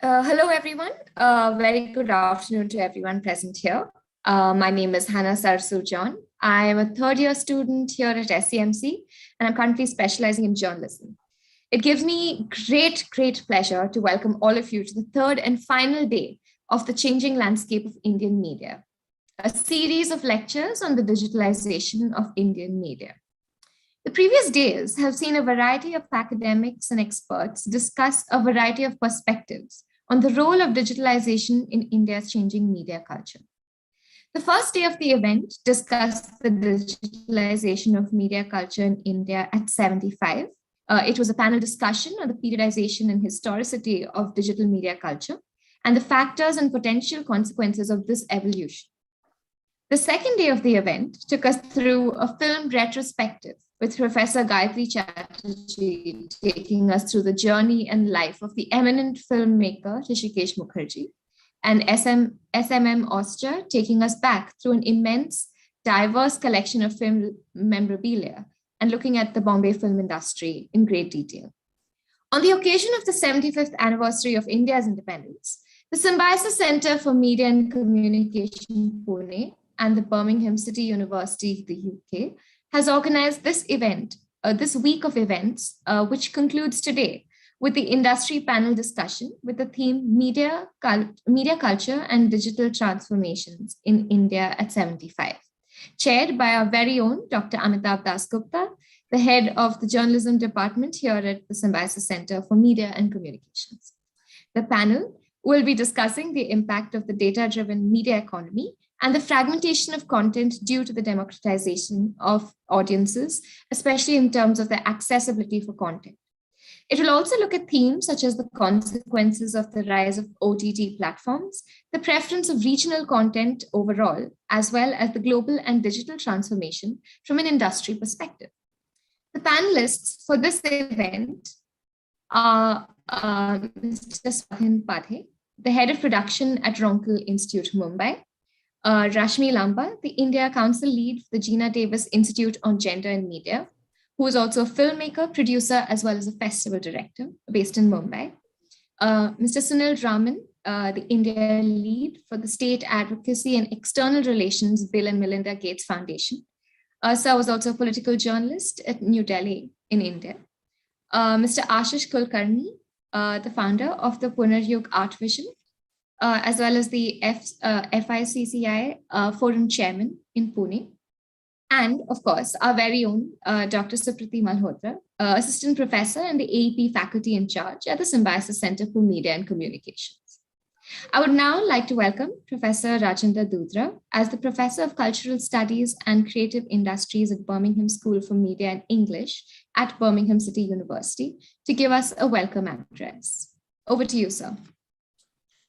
Hello, everyone. Very good afternoon to everyone present here. My name is Hannah Sarsu-John. I am a third-year student here at SCMC, and I'm currently specializing in journalism. It gives me great pleasure to welcome all of you to the third and final day of the changing landscape of Indian media, a series of lectures on the digitalization of Indian media. The previous days have seen a variety of academics and experts discuss a variety of perspectives on the role of digitalization in India's changing media culture. The first day of the event discussed the digitalization of media culture in India at 75. It was a panel discussion on the periodization and historicity of digital media culture and the factors and potential consequences of this evolution. The second day of the event took us through a film retrospective with Professor Gayatri Chatterjee taking us through the journey and life of the eminent filmmaker Hrishikesh Mukherjee, and SMM Oster taking us back through an immense, diverse collection of film memorabilia and looking at the Bombay film industry in great detail. On the occasion of the 75th anniversary of India's independence, the Symbiosis Center for Media and Communication, Pune, and the Birmingham City University, the UK, has organized this event, this week of events, which concludes today with the industry panel discussion with the theme Media Culture and Digital Transformations in India at 75, chaired by our very own Dr. Amitabh Dasgupta, the head of the journalism department here at the Symbiosis Center for Media and Communications. The panel will be discussing the impact of the data-driven media economy and the fragmentation of content due to the democratization of audiences, especially in terms of the accessibility for content. It will also look at themes such as the consequences of the rise of OTT platforms, the preference of regional content overall, as well as the global and digital transformation from an industry perspective. The panelists for this event are Mr. Swathin Padhe, the head of production at Ronkel Institute, Mumbai, Rashmi Lamba, the India Council lead for the Gina Davis Institute on Gender and Media, who is also a filmmaker, producer, as well as a festival director based in Mumbai. Mr. Sunil Raman, the India lead for the State Advocacy and External Relations Bill and Melinda Gates Foundation. Sir was also a political journalist at New Delhi in India. Mr. Ashish Kulkarni, the founder of the Punaryug Art Vision, as well as the FICCI Forum Chairman in Pune. And of course, our very own Dr. Supriti Malhotra, Assistant Professor and the AEP Faculty in Charge at the Symbiosis Center for Media and Communications. I would now like to welcome Professor Rajendra Dudra as the Professor of Cultural Studies and Creative Industries at Birmingham School for Media and English at Birmingham City University to give us a welcome address. Over to you, sir.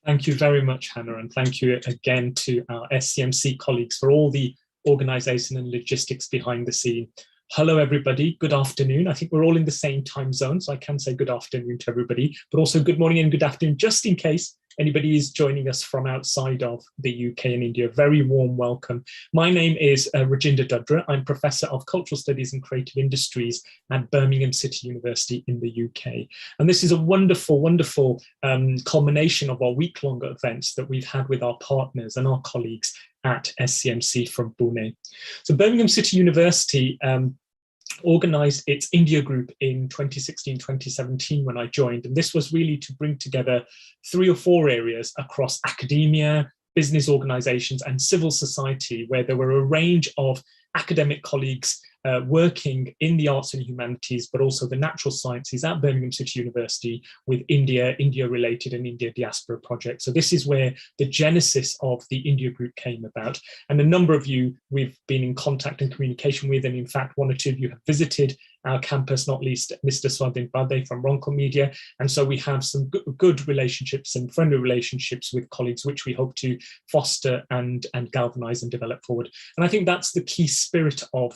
Thank you very much, Hannah, and thank you again to our SCMC colleagues for all the organization and logistics behind the scene. Hello, everybody. Good afternoon. I think we're all in the same time zone, so I can say good afternoon to everybody, but also good morning and good afternoon, just in case anybody is joining us from outside of the UK and India. Very warm welcome. My name is Rajendra Dudra. I'm Professor of Cultural Studies and Creative Industries at Birmingham City University in the UK. And this is a wonderful culmination of our week-long events that we've had with our partners and our colleagues at SCMC from Pune. So Birmingham City University organized its India group in 2016-2017 when I joined. And this was really to bring together 3 or 4 areas across academia, business organizations, and civil society, where there were a range of academic colleagues working in the arts and humanities, but also the natural sciences at Birmingham City University with India-related and India diaspora projects. So this is where the genesis of the India group came about. And a number of you we've been in contact and communication with, and in fact, 1 or 2 of you have visited our campus, not least Mr. Swathin Padhe from Ronkel Media. And so we have some good relationships and friendly relationships with colleagues, which we hope to foster and galvanize and develop forward. And I think that's the key spirit of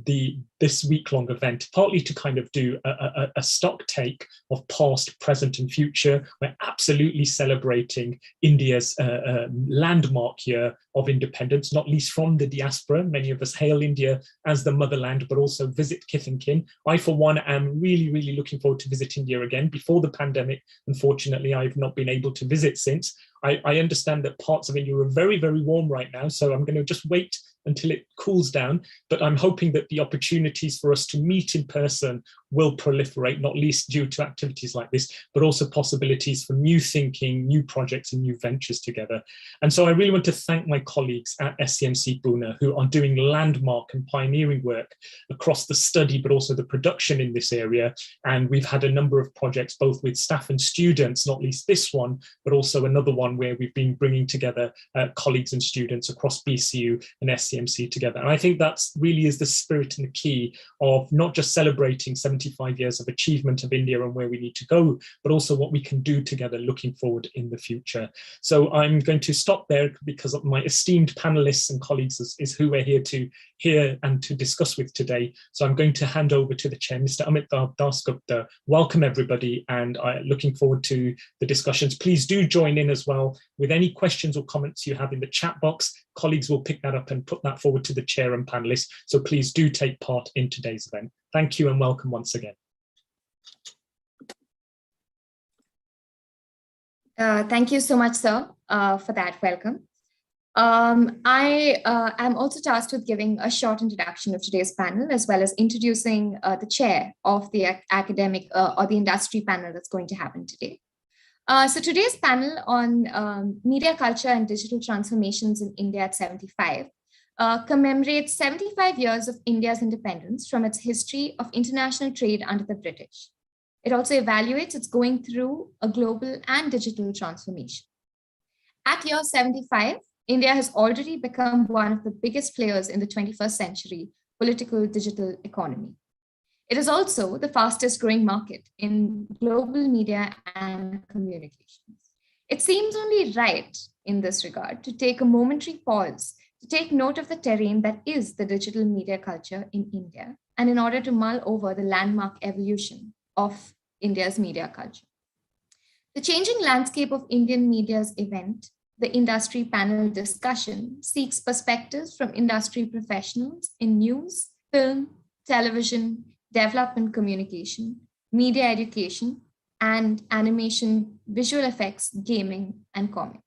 this week-long event, partly to kind of do a stock take of past, present, and future. We're absolutely celebrating India's landmark year of independence, not least from the diaspora. Many of us hail India as the motherland, but also visit kith and thinking. I, for one, am really, really looking forward to visit India again. Before the pandemic, unfortunately, I've not been able to visit since. I understand that parts of India are very, very warm right now, so I'm going to just wait until it cools down. But I'm hoping that the opportunities for us to meet in person will proliferate, not least due to activities like this, but also possibilities for new thinking, new projects and new ventures together. And so I really want to thank my colleagues at SCMC Pune who are doing landmark and pioneering work across the study, but also the production in this area. And we've had a number of projects, both with staff and students, not least this one, but also another one where we've been bringing together colleagues and students across BCU and SCMC together. And I think that's really is the spirit and the key of not just celebrating 75 years of achievement of India and where we need to go, but also what we can do together looking forward in the future. So I'm going to stop there because of my esteemed panelists and colleagues is who we're here to hear and to discuss with today. So I'm going to hand over to the chair, Mr. Amitabh Dasgupta. Welcome everybody, and I'm looking forward to the discussions. Please do join in as well with any questions or comments you have in the chat box. Colleagues will pick that up and put that forward to the chair and panelists. So please do take part in today's event. Thank you and welcome once again. Thank you so much, sir, for that welcome. I am also tasked with giving a short introduction of today's panel, as well as introducing the chair of the academic or the industry panel that's going to happen today. So today's panel on media culture and digital transformations in India at 75 commemorates 75 years of India's independence from its history of international trade under the British. It also evaluates its going through a global and digital transformation. At year 75, India has already become one of the biggest players in the 21st century political digital economy. It is also the fastest growing market in global media and communications. It seems only right in this regard to take a momentary pause to take note of the terrain that is the digital media culture in India, and in order to mull over the landmark evolution of India's media culture. The changing landscape of Indian media's event, the industry panel discussion, seeks perspectives from industry professionals in news, film, television, development communication, media education, and animation, visual effects, gaming, and comics,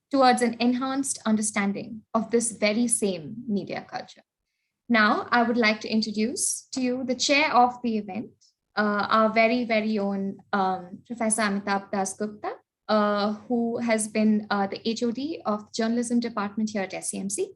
towards an enhanced understanding of this very same media culture. Now, I would like to introduce to you the chair of the event, our very, very own Professor Amitabh Dasgupta, who has been the HOD of the Journalism Department here at SCMC.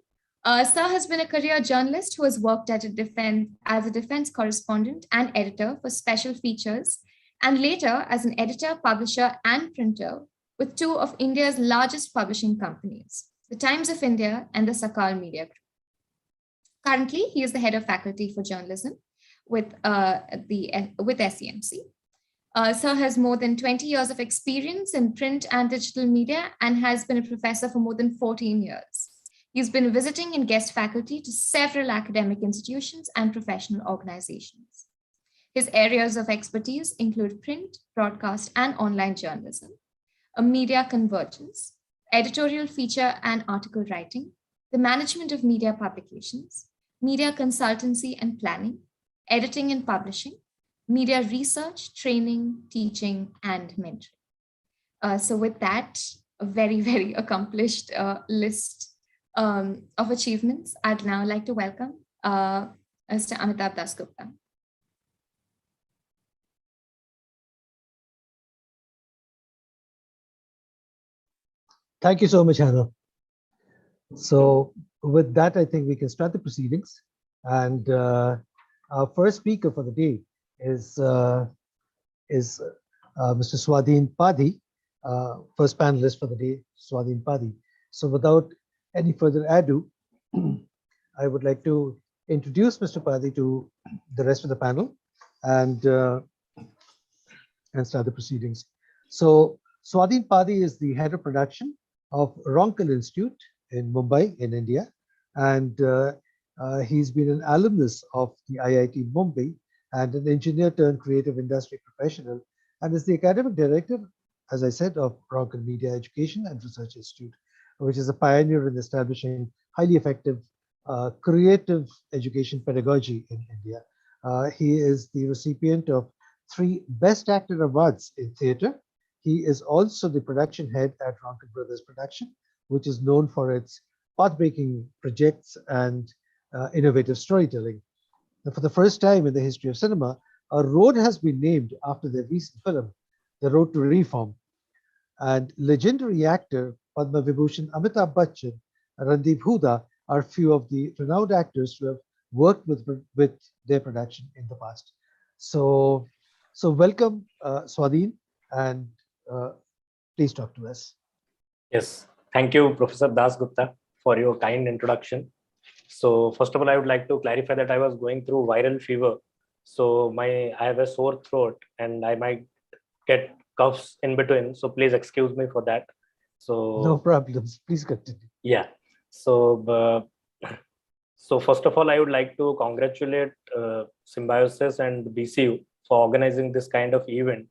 Sir has been a career journalist who has worked at as a defense correspondent and editor for special features, and later as an editor, publisher, and printer with two of India's largest publishing companies, the Times of India and the Sakal Media Group. Currently, he is the head of faculty for journalism with SCMC. Sir has more than 20 years of experience in print and digital media and has been a professor for more than 14 years. He's been visiting and guest faculty to several academic institutions and professional organizations. His areas of expertise include print, broadcast, and online journalism, a media convergence, editorial feature and article writing, the management of media publications, media consultancy and planning, editing and publishing, media research, training, teaching, and mentoring. So with that, a very, very accomplished list of achievements, I'd now like to welcome Mr. Amitabh Dasgupta. Thank you so much, Hannah. So with that, I think we can start the proceedings. And our first speaker for the day is Mr. Swadhin Padhi, first panelist for the day, Swadhin Padhi. So without any further ado, I would like to introduce Mr. Padhi to the rest of the panel and start the proceedings. So Swadhin Padhi is the head of production of Ronkel Institute in Mumbai in India. And he's been an alumnus of the IIT Mumbai and an engineer turned creative industry professional, and is the academic director, as I said, of Ronkel Media Education and Research Institute, which is a pioneer in establishing highly effective creative education pedagogy in India. He is the recipient of 3 Best Actor awards in theatre. He is also the production head at Ronkin Brothers Production, which is known for its path-breaking projects and innovative storytelling. Now, for the first time in the history of cinema, a road has been named after their recent film, The Road to Reform. And legendary actor Padma Vibhushan Amitabh Bachchan and Randeep Huda are few of the renowned actors who have worked with their production in the past. So, so welcome, Swadhin, and uh, please talk to us. Yes, thank you, Professor Das Gupta, for your kind introduction. So first of all, I would like to clarify that I was going through viral fever. So I have a sore throat and I might get coughs in between. So please excuse me for that. So No problems. Please continue. yeah. So first of all, I would like to congratulate Symbiosis and BCU for organizing this kind of event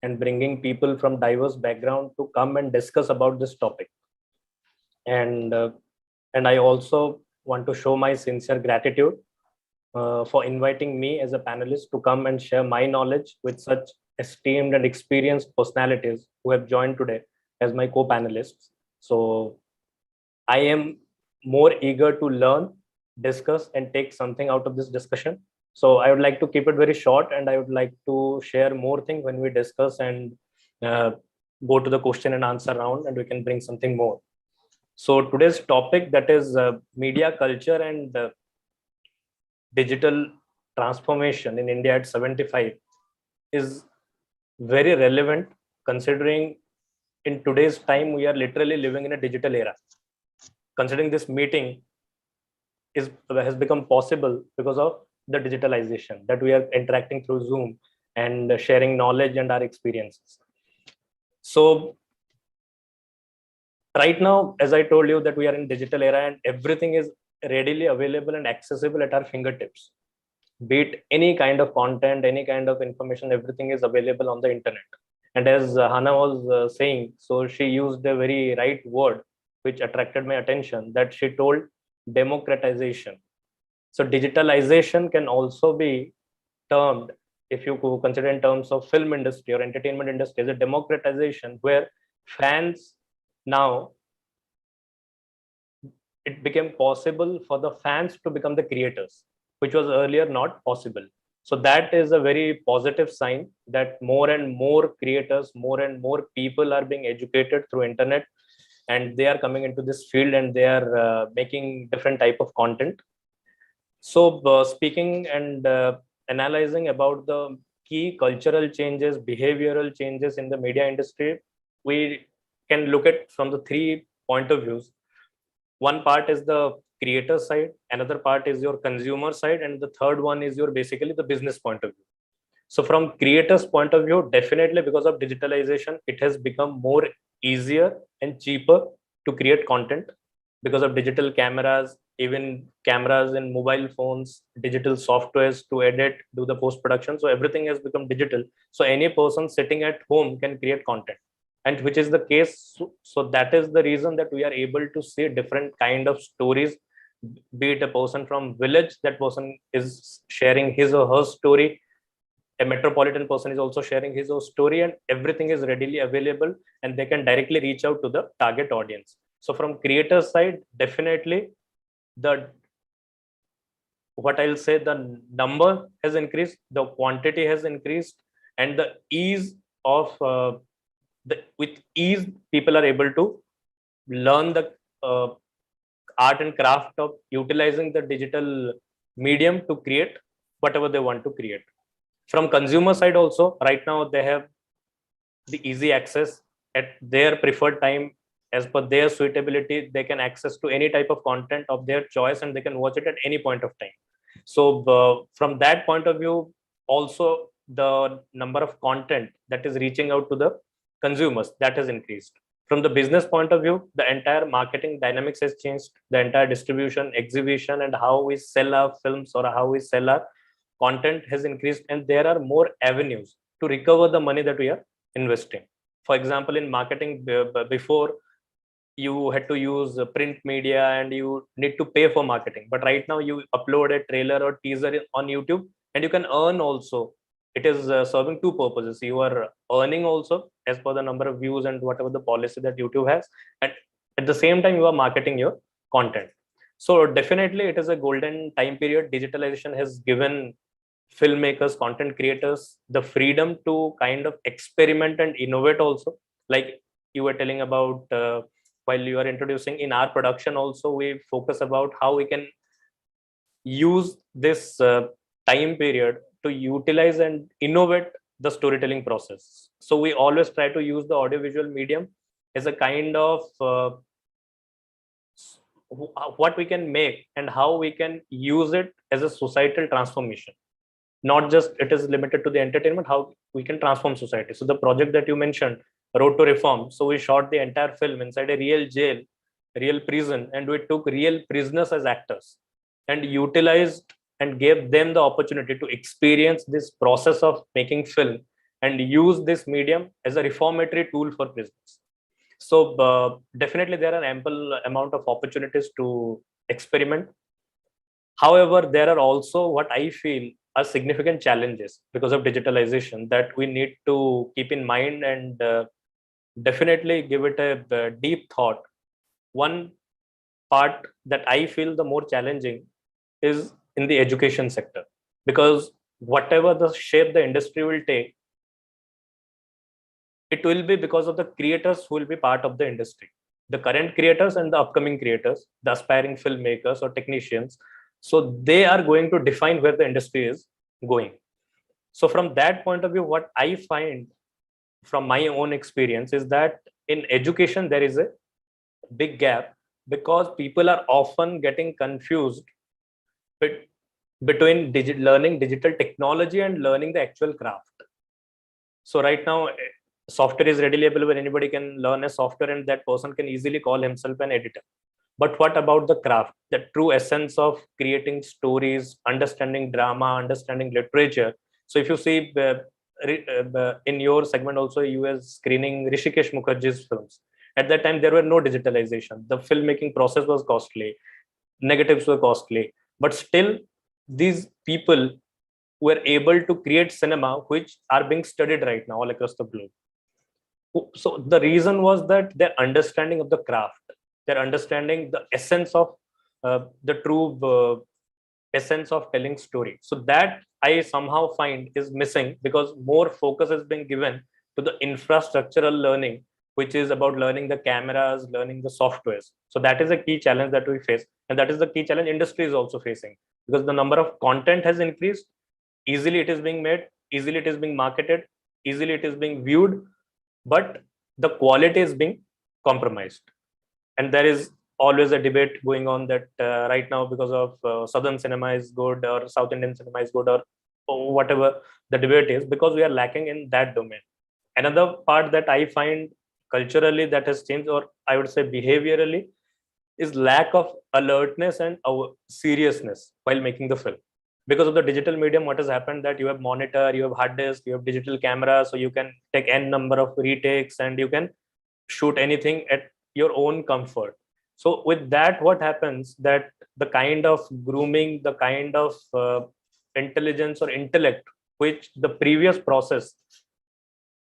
and bringing people from diverse background to come and discuss about this topic. And I also want to show my sincere gratitude for inviting me as a panelist to come and share my knowledge with such esteemed and experienced personalities who have joined today as my co-panelists. So I am more eager to learn, discuss, and take something out of this discussion. So I would like to keep it very short, and I would like to share more things when we discuss and go to the question and answer round, and we can bring something more. So today's topic, that is media culture and digital transformation in India at 75, is very relevant, considering in today's time we are literally living in a digital era. Considering this meeting has become possible because of the digitalization, that we are interacting through Zoom and sharing knowledge and our experiences. So right now, as I told you, that we are in digital era and everything is readily available and accessible at our fingertips. Be it any kind of content, any kind of information, everything is available on the internet. And as Hannah was saying, so she used a very right word which attracted my attention, that she told democratization. So digitalization can also be termed, if you consider in terms of film industry or entertainment industry, as a democratization, where fans now, it became possible for the fans to become the creators, which was earlier not possible. So that is a very positive sign that more and more creators, more and more people are being educated through internet, and they are coming into this field and they are making different type of content. So speaking and analyzing about the key cultural changes, behavioral changes in the media industry, we can look at from the 3 point of views. One part is the creator side, another part is your consumer side, and the third one is your basically the business point of view. So from creators point of view, definitely because of digitalization, it has become more easier and cheaper to create content because of digital cameras, even cameras in mobile phones, digital softwares to edit, do the post production. So everything has become digital. So any person sitting at home can create content, and which is the case. So that is the reason that we are able to see different kind of stories. Be it a person from village, that person is sharing his or her story. A metropolitan person is also sharing his or story, and everything is readily available, and they can directly reach out to the target audience. So from creator side, definitely what I'll say, the number has increased, the quantity has increased, and the ease of with ease, people are able to learn the art and craft of utilizing the digital medium to create whatever they want to create. From consumer side also, right now they have the easy access at their preferred time, as per their suitability. They can access to any type of content of their choice, and they can watch it at any point of time. So from that point of view, also the number of content that is reaching out to the consumers, that has increased. From the business point of view, the entire marketing dynamics has changed. The entire distribution, exhibition, and how we sell our films or how we sell our content has increased, and there are more avenues to recover the money that we are investing. For example, in marketing, before you had to use print media and you need to pay for marketing, but right now you upload a trailer or teaser on YouTube and you can earn also. It is serving two purposes. You are earning also as per the number of views and whatever the policy that YouTube has, and at the same time you are marketing your content. So definitely it is a golden time period. Digitalization has given filmmakers, content creators the freedom to kind of experiment and innovate also. Like you were telling about while you are introducing, in our production also we focus about how we can use this time period to utilize and innovate the storytelling process. So we always try to use the audiovisual medium as a kind of what we can make and how we can use it as a societal transformation. Not just it is limited to the entertainment, how we can transform society. So the project that you mentioned, Road to Reform, so we shot the entire film inside a real jail, real prison, and we took real prisoners as actors and utilized and gave them the opportunity to experience this process of making film and use this medium as a reformatory tool for prisoners. So definitely there are ample amount of opportunities to experiment. However, there are also what I feel are significant challenges because of digitalization that we need to keep in mind and definitely give it a deep thought. One part that I feel the more challenging is in the education sector, because whatever the shape the industry will take, it will be because of the creators who will be part of the industry, the current creators and the upcoming creators, the aspiring filmmakers or technicians. So they are going to define where the industry is going. So from that point of view, what I find from my own experience is that in education there is a big gap, because people are often getting confused between learning digital technology and learning the actual craft. So right now software is readily available, anybody can learn a software and that person can easily call himself an editor. But what about the craft, the true essence of creating stories, understanding drama, understanding literature? So if you see in your segment also, you were screening Rishikesh Mukherjee's films. At that time, there were no digitalization. The filmmaking process was costly. Negatives were costly. But still, these people were able to create cinema, which are being studied right now all across the globe. So the reason was that their understanding of the craft, their understanding the essence of the true essence of telling story. So that I somehow find is missing, because more focus is being given to the infrastructural learning, which is about learning the cameras, learning the softwares. So that is a key challenge that we face, and that is the key challenge industry is also facing, because the number of content has increased. Easily it is being made, easily it is being marketed, easily it is being viewed, but the quality is being compromised. And there is always a debate going on that right now, because of southern cinema is good or South Indian cinema is good, or whatever the debate is, because we are lacking in that domain. Another part that I find culturally that has changed, or I would say behaviorally, is lack of alertness and seriousness while making the film. Because of the digital medium, what has happened that you have monitor, you have hard disk, you have digital camera, so you can take n number of retakes and you can shoot anything at your own comfort. So with that, what happens that the kind of grooming, the kind of intelligence or intellect which the previous process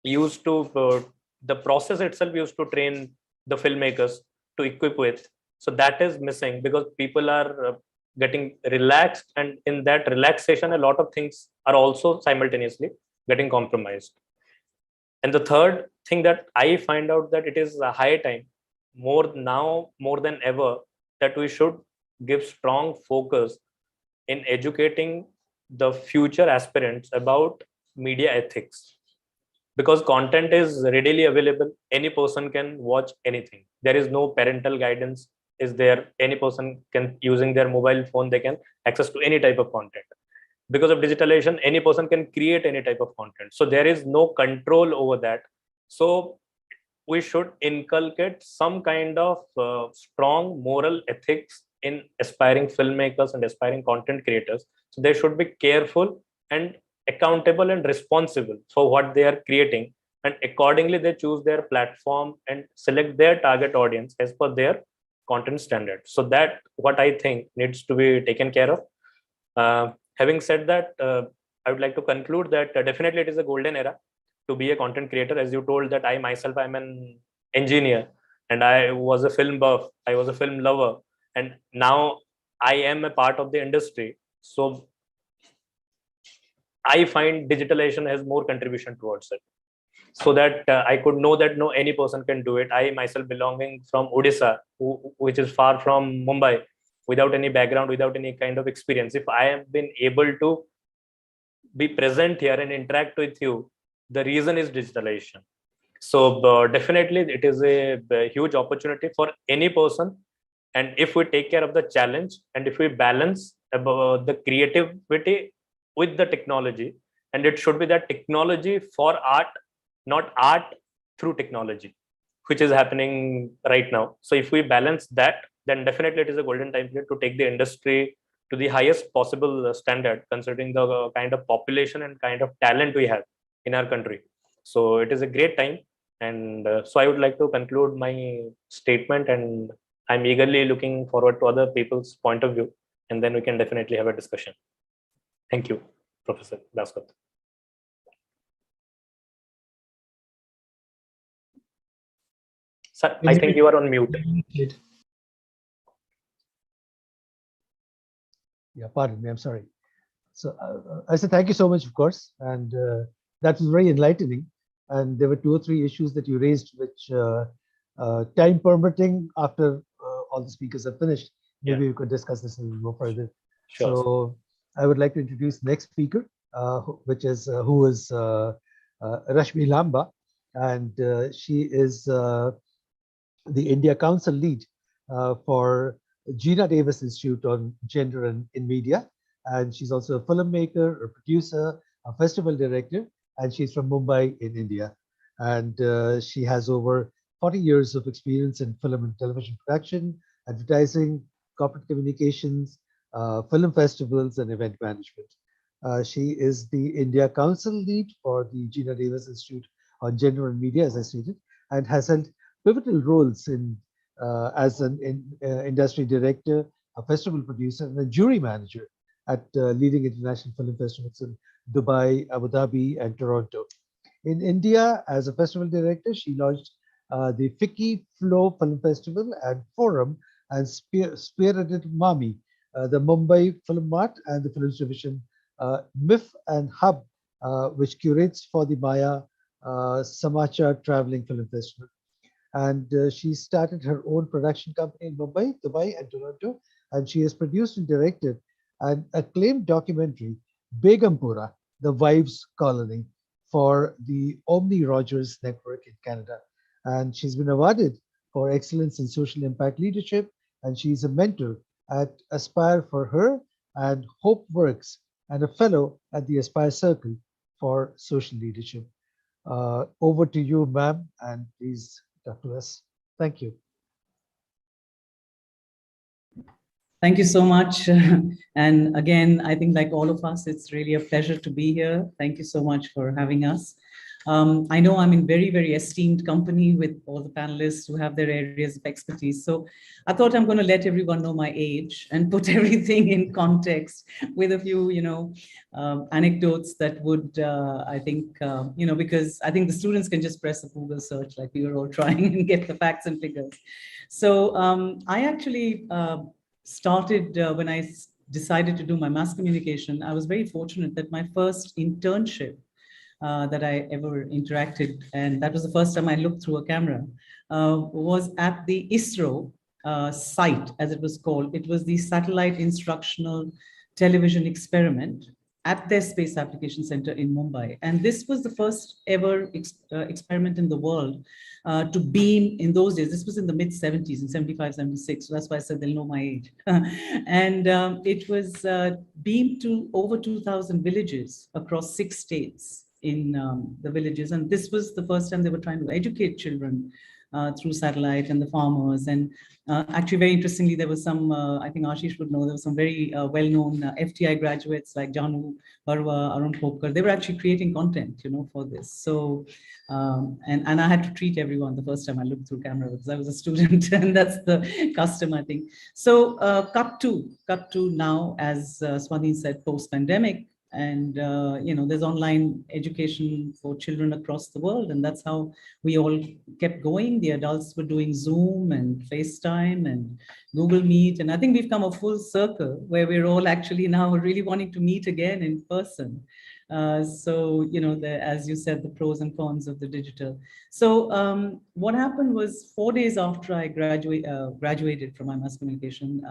used to the process itself used to train the filmmakers to equip with, so that is missing, because people are getting relaxed, and in that relaxation a lot of things are also simultaneously getting compromised. And the third thing that I find out, that it is a high time, more than ever, that we should give strong focus in educating the future aspirants about media ethics, because content is readily available. Any person can watch anything. There is no parental guidance is there. Any person can, using their mobile phone, they can access to any type of content. Because of digitalization, any person can create any type of content, so there is no control over that. So we should inculcate some kind of strong moral ethics in aspiring filmmakers and aspiring content creators. So they should be careful and accountable and responsible for what they are creating, and accordingly they choose their platform and select their target audience as per their content standards. So that what I think needs to be taken care of. Having said that, I would like to conclude that definitely it is a golden era to be a content creator. As you told that I myself, I'm an engineer and I was a film buff, I was a film lover, and now I am a part of the industry. So I find digitalization has more contribution towards it, so that I could know that no any person can do it. I myself belonging from Odisha, which is far from Mumbai, without any background, without any kind of experience. If I have been able to be present here and interact with you, the reason is digitalization. So definitely it is a huge opportunity for any person. And if we take care of the challenge and if we balance the creativity with the technology, and it should be that technology for art, not art through technology, which is happening right now. So if we balance that, then definitely it is a golden time period to take the industry to the highest possible standard, considering the kind of population and kind of talent we have in our country. So it is a great time. And so I would like to conclude my statement, and I'm eagerly looking forward to other people's point of view, and then we can definitely have a discussion. Thank you, Professor Bhaskar. Sir, I think you are on mute. Yeah, pardon me, I'm sorry. So I said thank you so much, of course, and that was very enlightening. And there were 2 or 3 issues that you raised, which time permitting, after all the speakers have finished, maybe we could discuss this a little more further. Sure. So I would like to introduce the next speaker, who is Rashmi Lamba, and she is the India Council lead for Gina Davis Institute on Gender in Media. And she's also a filmmaker, a producer, a festival director, and she's from Mumbai in India. And she has over 40 years of experience in film and television production, advertising, corporate communications, film festivals, and event management. She is the India Council lead for the Gina Davis Institute on Gender and Media, as I stated, and has held pivotal roles in as an industry director, a festival producer, and a jury manager at leading international film festivals in Dubai, Abu Dhabi, and Toronto. In India, as a festival director, she launched the Fiki Flow Film Festival and Forum, and spearheaded MAMI, the Mumbai Film Mart, and the Films Division, MIF and Hub, which curates for the Maya Samachar Traveling Film Festival. And she started her own production company in Mumbai, Dubai, and Toronto, and she has produced and directed an acclaimed documentary, Begumpura, The Wives Colony, for the Omni Rogers Network in Canada. And she's been awarded for excellence in social impact leadership, and she's a mentor at Aspire for Her and Hope Works, and a fellow at the Aspire Circle for Social Leadership. Over to you, ma'am, and please talk to us. Thank you. Thank you so much. And again, I think like all of us, it's really a pleasure to be here. Thank you so much for having us. I know I'm in very, very esteemed company with all the panelists who have their areas of expertise. So I thought I'm going to let everyone know my age and put everything in context with a few, anecdotes that would, I think, because I think the students can just press a Google search like we were all trying and get the facts and figures. So I actually started when I decided to do my mass communication. I was very fortunate that my first internship that I ever interacted, and that was the first time I looked through a camera, was at the ISRO site, as it was called. It was the Satellite Instructional Television Experiment at their Space Application Center in Mumbai. And this was the first ever experiment in the world to beam, in those days, this was in the mid 70s, in 75, 76, so that's why I said they'll know my age. And it was beamed to over 2,000 villages across 6 states in the villages. And this was the first time they were trying to educate children through satellite, and the farmers. And actually, very interestingly, there was some, I think Ashish would know, there was some very well-known FTI graduates like Janu Barwa, Arun Popkar. They were actually creating content, for this. So, and I had to treat everyone the first time I looked through camera because I was a student, and that's the custom, I think. So, cut to now, as Swadhin said, post-pandemic. And there's online education for children across the world, and that's how we all kept going. The adults were doing Zoom and FaceTime and Google Meet, and I think we've come a full circle where we're all actually now really wanting to meet again in person. So as you said, the pros and cons of the digital. So what happened was 4 days after I graduated from my mass communication,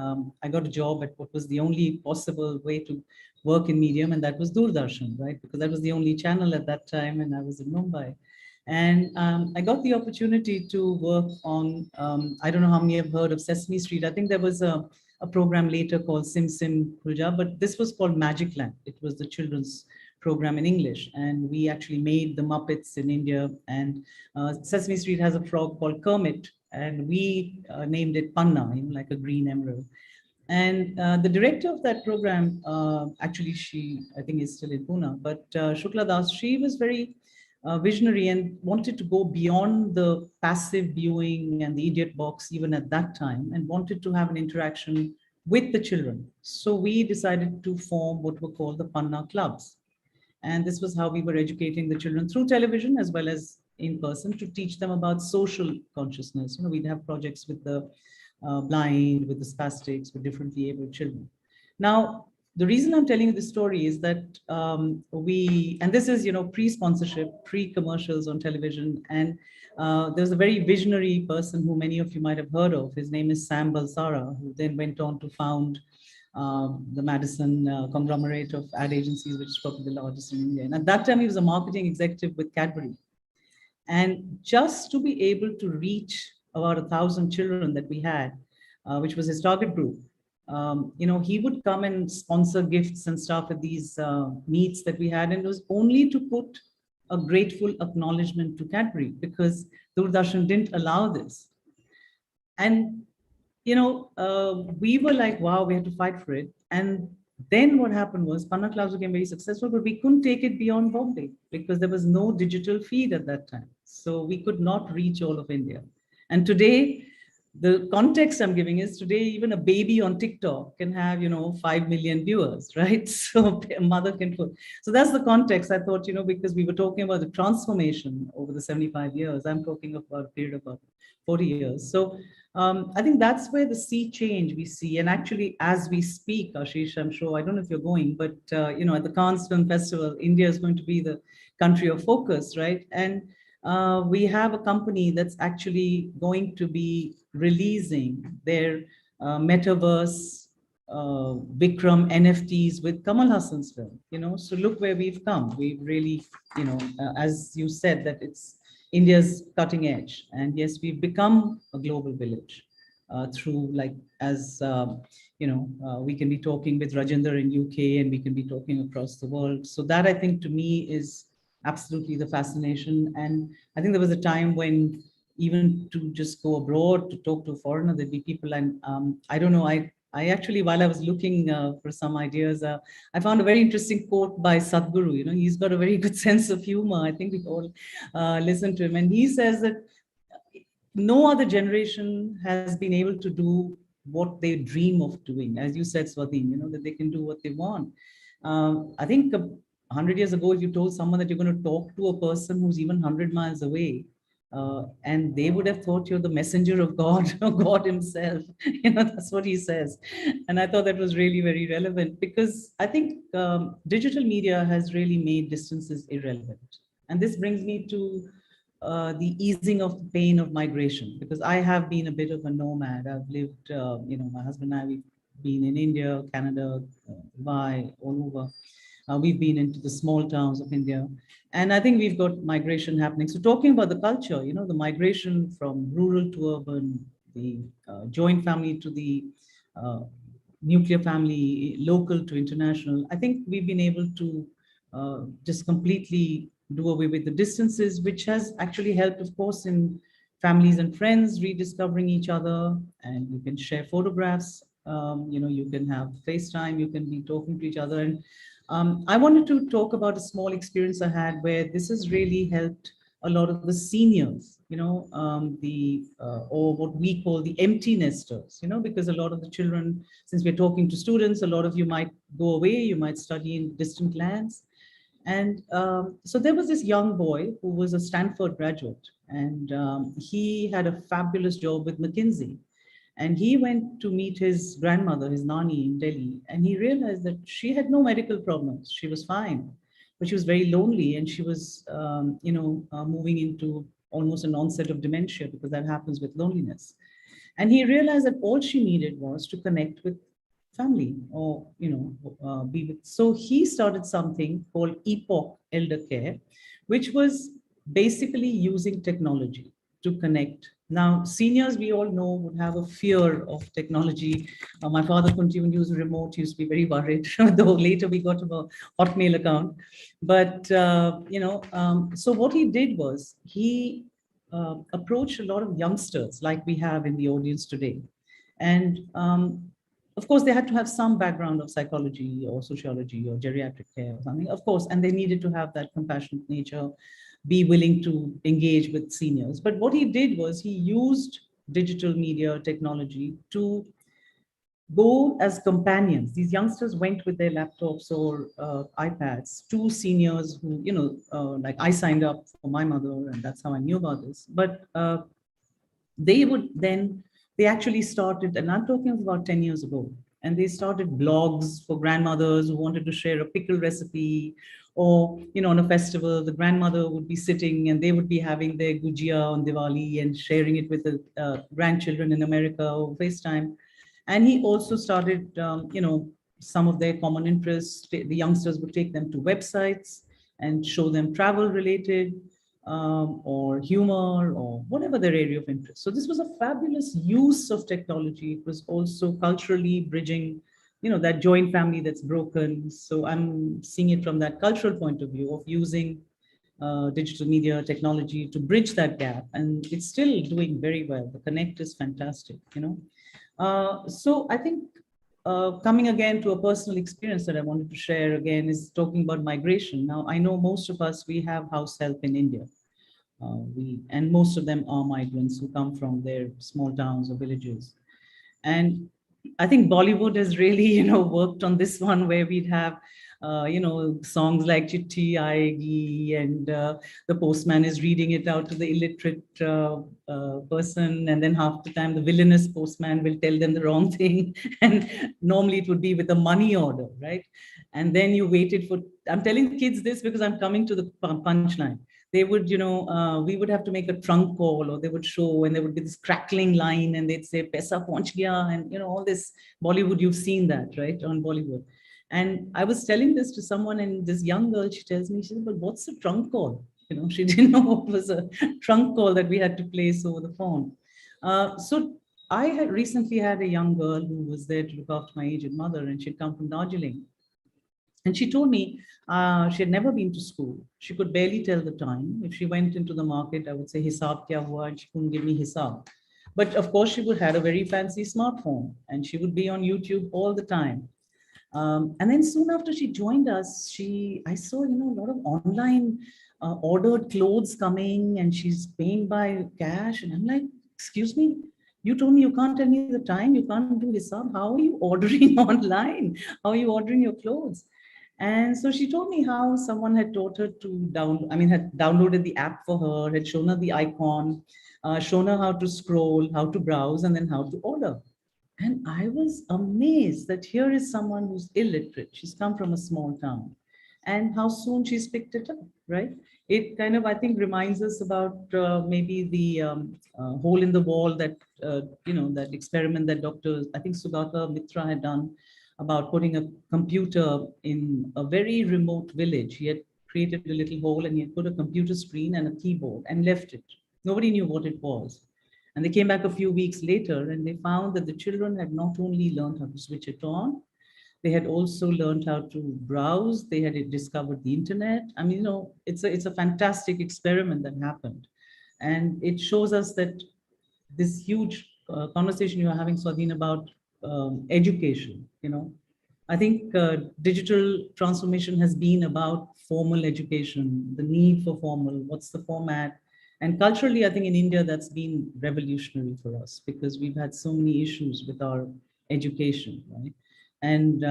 I got a job at what was the only possible way to work in medium, and that was Doordarshan, right? Because that was the only channel at that time, and I was in Mumbai. And I got the opportunity to work on, I don't know how many have heard of Sesame Street. I think there was a program later called Sim Sim Khulja, but this was called Magic Land. It was the children's program in English, and we actually made the Muppets in India. And Sesame Street has a frog called Kermit, and we named it Panna, like a green emerald. And the director of that program, actually, she, I think, is still in Pune, but Shukla Das, she was very visionary and wanted to go beyond the passive viewing and the idiot box even at that time, and wanted to have an interaction with the children. So we decided to form what were called the Panna clubs. And this was how we were educating the children through television as well as in person, to teach them about social consciousness. We'd have projects with the blind, with the spastics, with differently abled children. Now, the reason I'm telling you this story is that and this is, pre-sponsorship, pre-commercials on television. And there's a very visionary person who many of you might have heard of. His name is Sam Balsara, who then went on to found the Madison conglomerate of ad agencies, which is probably the largest in India. And at that time, he was a marketing executive with Cadbury. And just to be able to reach about 1,000 children that we had, which was his target group, he would come and sponsor gifts and stuff at these meets that we had. And it was only to put a grateful acknowledgement to Cadbury, because Doordarshan didn't allow this. And, we were like, wow, we had to fight for it. And then what happened was Panna clubs became very successful, but we couldn't take it beyond Bombay because there was no digital feed at that time. So we could not reach all of India. And today, the context I'm giving is today, even a baby on TikTok can have, 5 million viewers, right? So a mother can put. So that's the context. I thought, because we were talking about the transformation over the 75 years, I'm talking about a period of about 40 years. So I think that's where the sea change we see. And actually, as we speak, Ashish, I'm sure, I don't know if you're going, but, at the Cannes Film Festival, India is going to be the country of focus, right? And we have a company that's actually going to be releasing their Metaverse Vikram NFTs with Kamal Hassan's film, so look where we've come. We've really, as you said, that it's India's cutting edge. And yes, we've become a global village through, like, as, we can be talking with Rajinder in UK, and we can be talking across the world. So that, I think, to me is absolutely the fascination. And I think there was a time when even to just go abroad to talk to a foreigner, there'd be people. And I don't know, I actually, while I was looking for some ideas, I found a very interesting quote by Sadhguru. He's got a very good sense of humor. I think we all listen to him. And he says that no other generation has been able to do what they dream of doing. As you said, Swadhin, that they can do what they want. I think 100 years ago, if you told someone that you're going to talk to a person who's even 100 miles away, and they would have thought you're the messenger of God, or God himself. That's what he says. And I thought that was really very relevant, because I think digital media has really made distances irrelevant. And this brings me to the easing of the pain of migration, because I have been a bit of a nomad. I've lived, my husband and I, we've been in India, Canada, Dubai, all over. We've been into the small towns of India. And I think we've got migration happening. So talking about the culture, the migration from rural to urban, the joint family to the nuclear family, local to international, I think we've been able to just completely do away with the distances, which has actually helped, of course, in families and friends rediscovering each other, and you can share photographs. You can have FaceTime, you can be talking to each other. And I wanted to talk about a small experience I had where this has really helped a lot of the seniors, or what we call the empty nesters, because a lot of the children, since we're talking to students, a lot of you might go away, you might study in distant lands. And so there was this young boy who was a Stanford graduate, and he had a fabulous job with McKinsey. And he went to meet his grandmother, his Nani, in Delhi, and he realized that she had no medical problems. She was fine, but she was very lonely, and she was, moving into almost an onset of dementia, because that happens with loneliness. And he realized that all she needed was to connect with family, or be with. So he started something called Epoch Elder Care, which was basically using technology to connect. Now, seniors, we all know, would have a fear of technology. My father couldn't even use a remote. He used to be very worried, though later we got him a Hotmail account. But, so what he did was he approached a lot of youngsters like we have in the audience today. And of course, they had to have some background of psychology or sociology or geriatric care or something, of course, and they needed to have that compassionate nature, be willing to engage with seniors. But what he did was he used digital media technology to go as companions. These youngsters went with their laptops or iPads to seniors who, like I signed up for my mother, and that's how I knew about this. But they actually started, and I'm talking about 10 years ago, and they started blogs for grandmothers who wanted to share a pickle recipe, or, on a festival, the grandmother would be sitting and they would be having their gujia on Diwali and sharing it with the grandchildren in America or FaceTime. And he also started, some of their common interests. The youngsters would take them to websites and show them travel related, or humor, or whatever their area of interest. So this was a fabulous use of technology. It was also culturally bridging, that joint family that's broken. So I'm seeing it from that cultural point of view of using digital media technology to bridge that gap. And it's still doing very well. The Connect is fantastic, So I think coming again to a personal experience that I wanted to share again is talking about migration. Now, I know most of us, we have house help in India. And most of them are migrants who come from their small towns or villages. And I think Bollywood has really, worked on this one, where we'd have, songs like Chitti Aayegi, and the postman is reading it out to the illiterate person. And then half the time, the villainous postman will tell them the wrong thing. And normally it would be with a money order, right? And then you waited for, I'm telling kids this because I'm coming to the punchline. They would, we would have to make a trunk call, or they would show, and there would be this crackling line, and they'd say, Paisa pahunch gaya, and, all this Bollywood, you've seen that, right, on Bollywood. And I was telling this to someone, and this young girl, she tells me, she said, but what's the trunk call? She didn't know what was a trunk call that we had to place over the phone. So I had recently had a young girl who was there to look after my aged mother, and she'd come from Darjeeling. And she told me she had never been to school. She could barely tell the time. If she went into the market, I would say, Hisab kya hua? And she couldn't give me Hisab. But of course, she would have a very fancy smartphone, and she would be on YouTube all the time. And then soon after she joined us, I saw, a lot of online ordered clothes coming, and she's paying by cash. And I'm like, excuse me, you told me you can't tell me the time, you can't do Hisab. How are you ordering online? How are you ordering your clothes? And so she told me how someone had taught her to had downloaded the app for her, had shown her the icon, shown her how to scroll, how to browse, and then how to order. And I was amazed that here is someone who's illiterate. She's come from a small town, and how soon she's picked it up, right? It kind of, I think, reminds us about maybe the hole in the wall that, that experiment that Dr. I think Sugata Mitra had done about putting a computer in a very remote village. He had created a little hole, and he had put a computer screen and a keyboard and left it. Nobody knew what it was. And they came back a few weeks later, and they found that the children had not only learned how to switch it on, they had also learned how to browse. They had discovered the internet. I mean, it's a fantastic experiment that happened. And it shows us that this huge conversation you are having, Swadhin, about education, I think digital transformation has been about formal education, the need for formal, what's the format. And culturally, I think in India, that's been revolutionary for us because we've had so many issues with our education, right? And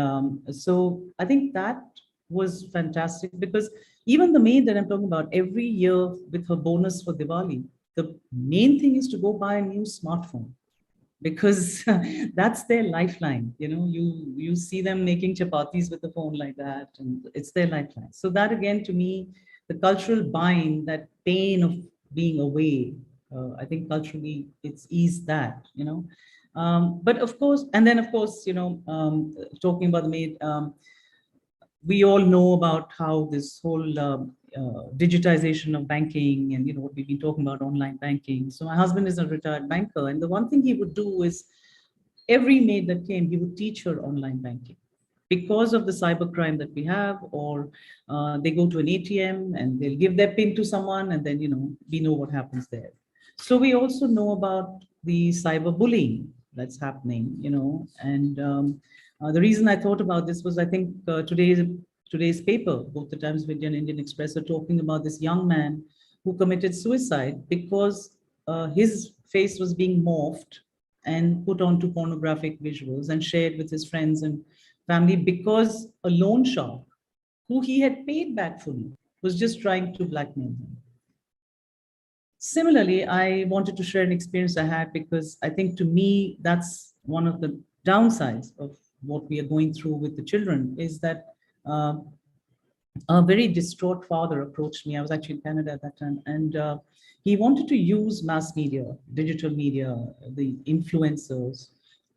so I think that was fantastic because even the maid that I'm talking about, every year with her bonus for Diwali, the main thing is to go buy a new smartphone because that's their lifeline. You see them making chapatis with a phone like that, and it's their lifeline. So that again, to me, the cultural bind, that pain of being away, I think culturally it's eased that. But of course, and then of course, talking about the maid, we all know about how this whole digitization of banking and what we've been talking about, online banking. So my husband is a retired banker, and the one thing he would do is every maid that came, he would teach her online banking because of the cybercrime that we have, or they go to an ATM and they'll give their PIN to someone, and then we know what happens there. So we also know about the cyberbullying that's happening, and the reason I thought about this was I think today's paper, both the Times of India and Indian Express, are talking about this young man who committed suicide because his face was being morphed and put onto pornographic visuals and shared with his friends and family because a loan shark who he had paid back fully was just trying to blackmail him. Similarly, I wanted to share an experience I had because I think to me, that's one of the downsides of what we are going through with the children is that a very distraught father approached me. I was actually in Canada at that time, and he wanted to use mass media, digital media, the influencers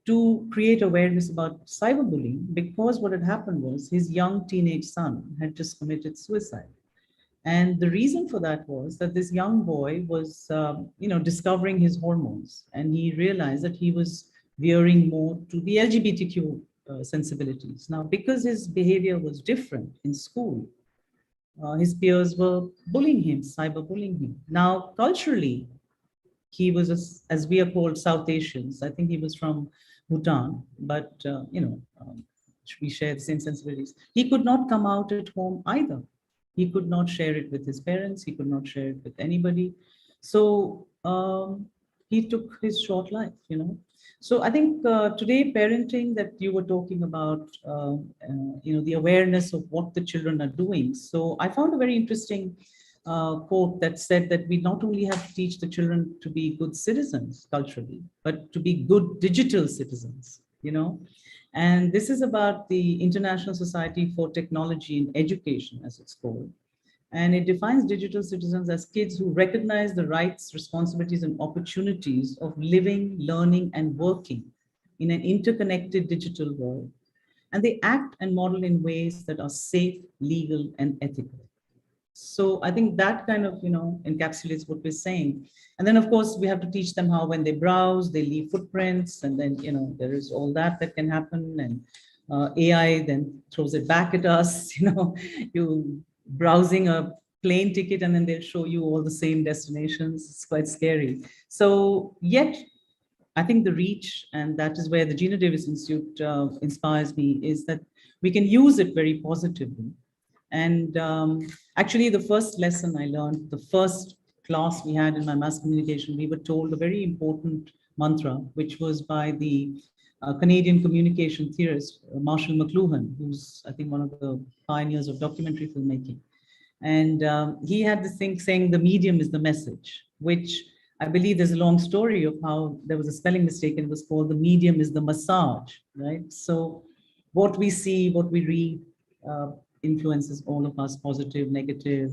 to create awareness about cyberbullying because what had happened was his young teenage son had just committed suicide. And the reason for that was that this young boy was, discovering his hormones, and he realized that he was veering more to the LGBTQ sensibilities. Now, because his behavior was different in school, his peers were bullying him, cyberbullying him. Now, culturally, he was, as we are called South Asians. I think he was from Bhutan, but, we share the same sensibilities. He could not come out at home either. He could not share it with his parents. He could not share it with anybody. So he took his short life. So I think today parenting that you were talking about, the awareness of what the children are doing. So I found a very interesting quote that said that we not only have to teach the children to be good citizens culturally, but to be good digital citizens, And this is about the International Society for Technology in Education, as it's called. And it defines digital citizens as kids who recognize the rights, responsibilities, and opportunities of living, learning, and working in an interconnected digital world. And they act and model in ways that are safe, legal, and ethical. So I think that kind of, encapsulates what we're saying. And then, of course, we have to teach them how when they browse, they leave footprints. And then, there is all that can happen. And AI then throws it back at us, you browsing a plane ticket and then they'll show you all the same destinations. It's quite scary. So yet, I think the reach, and that is where the Gina Davis Institute inspires me, is that we can use it very positively. And actually, the first lesson I learned, the first class we had in my mass communication, we were told a very important mantra, which was by the Canadian communication theorist, Marshall McLuhan, who's, I think, one of the pioneers of documentary filmmaking. And he had this thing saying the medium is the message, which I believe there's a long story of how there was a spelling mistake and it was called the medium is the massage, right? So what we see, what we read, influences all of us, positive, negative,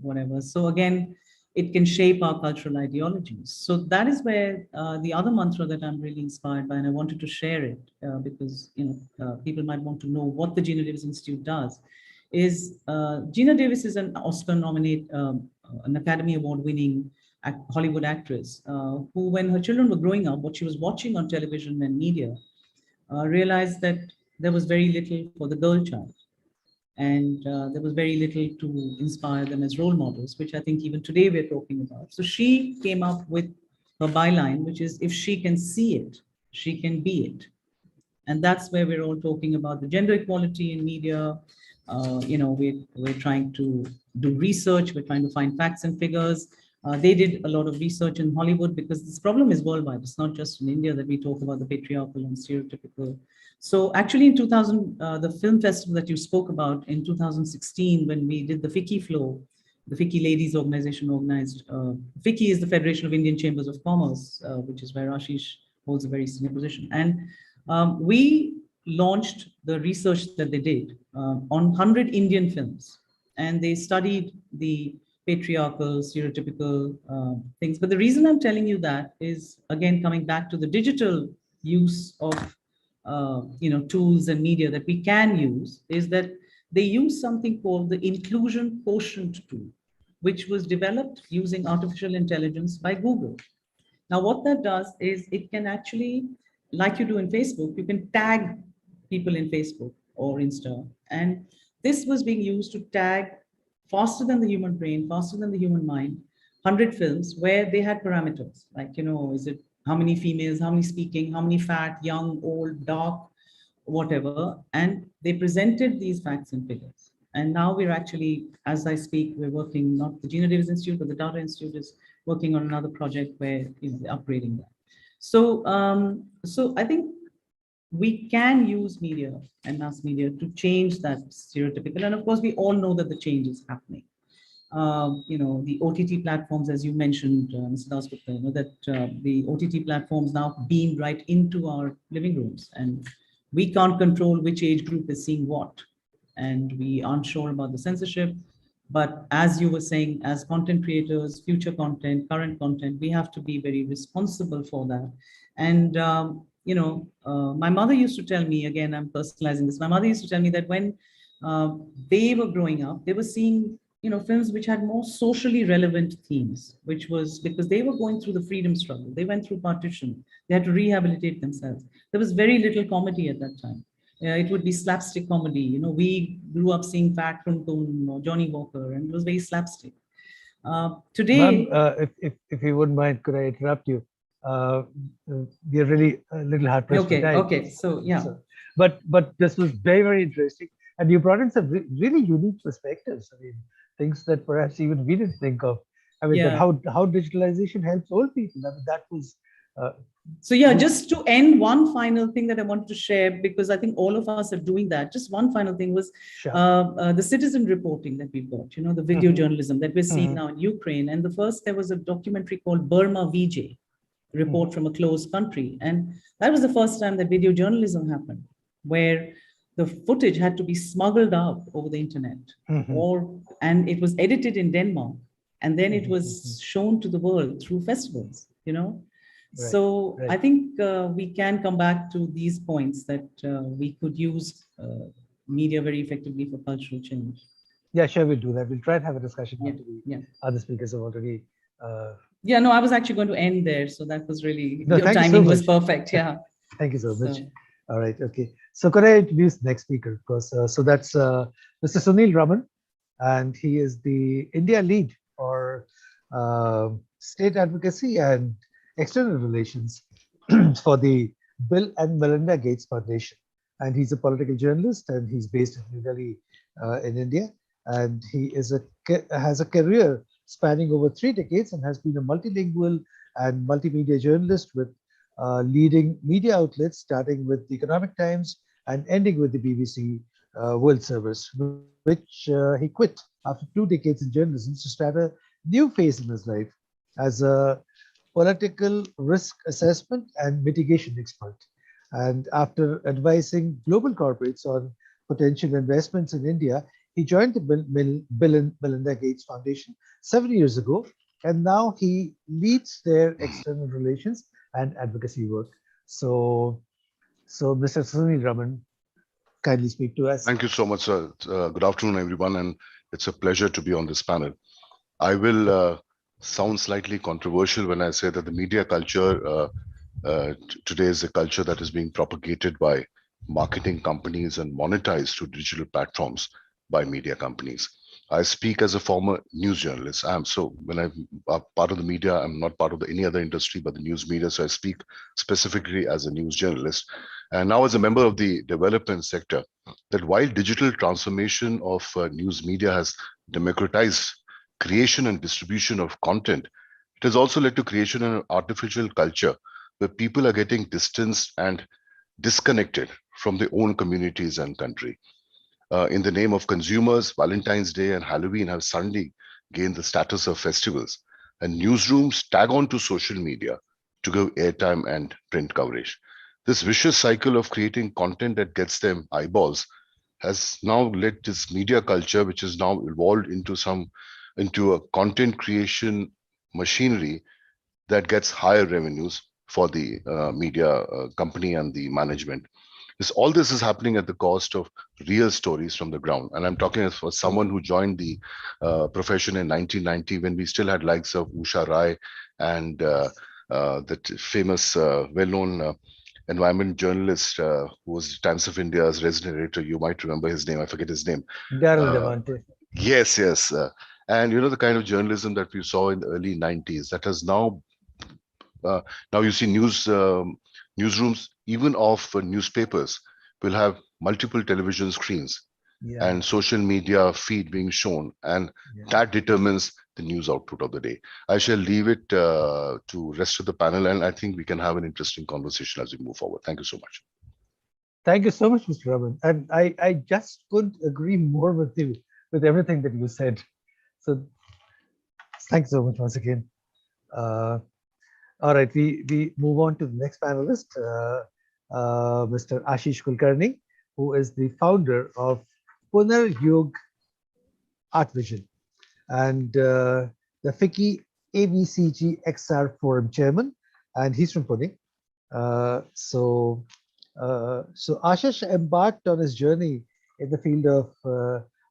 whatever. So again, it can shape our cultural ideologies. So that is where the other mantra that I'm really inspired by, and I wanted to share it because people might want to know what the Gina Davis Institute does, is Gina Davis is an Oscar-nominated, an Academy Award-winning Hollywood actress who, when her children were growing up, what she was watching on television and media, realized that there was very little for the girl child. And there was very little to inspire them as role models, which I think even today we're talking about. So she came up with her byline, which is, if she can see it, she can be it. And that's where we're all talking about the gender equality in media. We're trying to do research. We're trying to find facts and figures. They did a lot of research in Hollywood, because this problem is worldwide. It's not just in India that we talk about the patriarchal and stereotypical. So actually in 2000, the film festival that you spoke about in 2016, when we did the FICCI Flow, the FICCI Ladies Organization organized, FICCI is the Federation of Indian Chambers of Commerce, which is where Ashish holds a very senior position. And we launched the research that they did on 100 Indian films, and they studied the patriarchal, stereotypical things. But the reason I'm telling you that is, again, coming back to the digital use of tools and media that we can use, is that they use something called the inclusion quotient tool, which was developed using artificial intelligence by Google. Now, what that does is it can actually, like you do in Facebook, you can tag people in Facebook or Insta. And this was being used to tag, faster than the human brain, faster than the human mind, 100 films where they had parameters, like, is it how many females, how many speaking, how many fat, young, old, dark, whatever. And they presented these facts and figures. And now we're actually, as I speak, we're working, not the Gina Davis Institute, but the Data Institute is working on another project where they're upgrading that. So I think we can use media and mass media to change that stereotypical. And of course, we all know that the change is happening. The OTT platforms, as you mentioned, Mr. Dasgupta, that the OTT platforms now beam right into our living rooms, and we can't control which age group is seeing what. And we aren't sure about the censorship. But as you were saying, as content creators, future content, current content, we have to be very responsible for that. And, my mother used to tell me, again, I'm personalizing this. My mother used to tell me that when they were growing up, they were seeing, films which had more socially relevant themes, which was because they were going through the freedom struggle. They went through partition. They had to rehabilitate themselves. There was very little comedy at that time. It would be slapstick comedy. We grew up seeing Fat Runtun or Johnny Walker, and it was very slapstick. Today, if you wouldn't mind, could I interrupt you? We are really a little hard pressed. Okay. So yeah. But this was very, very interesting, and you brought in some really unique perspectives. I mean, things that perhaps even we didn't think of. I mean, that how digitalization helps old people. I mean, that was. So yeah, just to end, one final thing that I wanted to share, because I think all of us are doing that. Just one final thing was the citizen reporting that we've got, the video journalism that we're seeing now in Ukraine. And there was a documentary called Burma VJ, Report from a Closed Country. And that was the first time that video journalism happened, where the footage had to be smuggled out over the internet, and it was edited in Denmark. And then it was shown to the world through festivals, Right. I think we can come back to these points that we could use media very effectively for cultural change. Yeah, sure, we'll do that. We'll try and have a discussion after the other speakers have already. I was actually going to end there. So that was really, your timing was perfect. Yeah. Thank you so much. All right. Okay. So could I introduce the next speaker? Of course. So that's Mr. Sunil Raman, and he is the India lead for state advocacy and external relations for the Bill and Melinda Gates Foundation. And he's a political journalist, and he's based in New Delhi in India. And he has a career spanning over 3 decades and has been a multilingual and multimedia journalist with leading media outlets, starting with the Economic Times and ending with the BBC World Service, which he quit after 2 decades in journalism to start a new phase in his life as a political risk assessment and mitigation expert. And after advising global corporates on potential investments in India, he joined the Bill and Melinda Gates Foundation 7 years ago, and now he leads their external relations and advocacy work. So Mr. Sunil Raman, kindly speak to us. Thank you so much, sir. Good afternoon, everyone, and it's a pleasure to be on this panel. I will sound slightly controversial when I say that the media culture today is a culture that is being propagated by marketing companies and monetized through digital platforms. by media companies. I speak as a former news journalist. So when I'm part of the media, I'm not part of any other industry but the news media. So I speak specifically as a news journalist. And now as a member of the development sector, that while digital transformation of news media has democratized creation and distribution of content, it has also led to creation of an artificial culture where people are getting distanced and disconnected from their own communities and country. In the name of consumers, Valentine's Day and Halloween have suddenly gained the status of festivals, and newsrooms tag on to social media to give airtime and print coverage. This vicious cycle of creating content that gets them eyeballs has now led this media culture, which has now evolved into a content creation machinery that gets higher revenues for the media company and the management. All this is happening at the cost of real stories from the ground. And I'm talking as for someone who joined the profession in 1990 when we still had likes of Usha Rai and that famous, well-known environment journalist who was Times of India's resident editor. You might remember his name. I forget his name. Daryl Devante. Yes, yes. And you know, the kind of journalism that we saw in the early 90s that has now you see newsrooms, even of newspapers, will have multiple television screens and social media feed being shown, and that determines the news output of the day. I shall leave it to rest of the panel, and I think we can have an interesting conversation as we move forward. Thank you so much. Thank you so much, Mr. Raman. And I just couldn't agree more with you, with everything that you said. So thanks so much once again. All right, we move on to the next panelist, Mr. Ashish Kulkarni, who is the founder of Punar Yog Art Vision and the FICCI AVCG XR Forum chairman, and he's from Pune. So Ashish embarked on his journey in the field of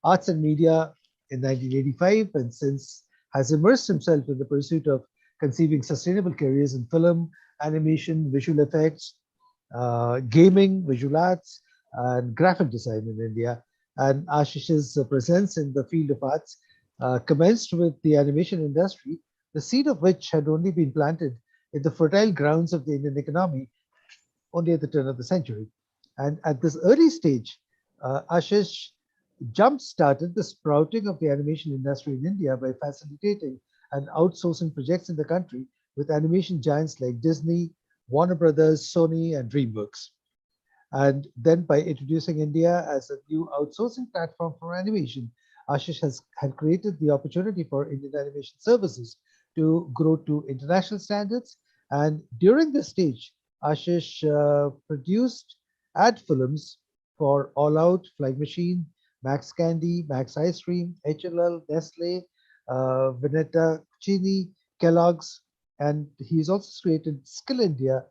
arts and media in 1985, and since has immersed himself in the pursuit of conceiving sustainable careers in film, animation, visual effects, gaming, visual arts, and graphic design in India. And Ashish's presence in the field of arts commenced with the animation industry, the seed of which had only been planted in the fertile grounds of the Indian economy only at the turn of the century. And at this early stage, Ashish jump-started the sprouting of the animation industry in India by facilitating and outsourcing projects in the country with animation giants like Disney, Warner Brothers, Sony, and DreamWorks. And then by introducing India as a new outsourcing platform for animation, Ashish had created the opportunity for Indian animation services to grow to international standards. And during this stage, Ashish produced ad films for All Out, Flying Machine, Max Candy, Max Ice Cream, HLL, Nestle, Veneta, Chini, Kellogg's, and he's also created Skill India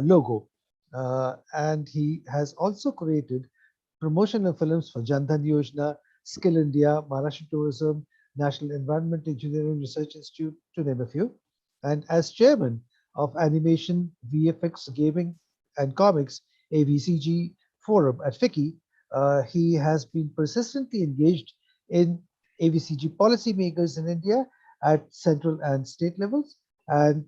logo. And he has also created promotional films for Jan Dhan Yojana, Skill India, Maharashtra Tourism, National Environment Engineering Research Institute, to name a few. And as chairman of Animation, VFX, Gaming, and Comics, AVCG Forum at FICCI, he has been persistently engaged in AVCG policymakers in India at central and state levels, and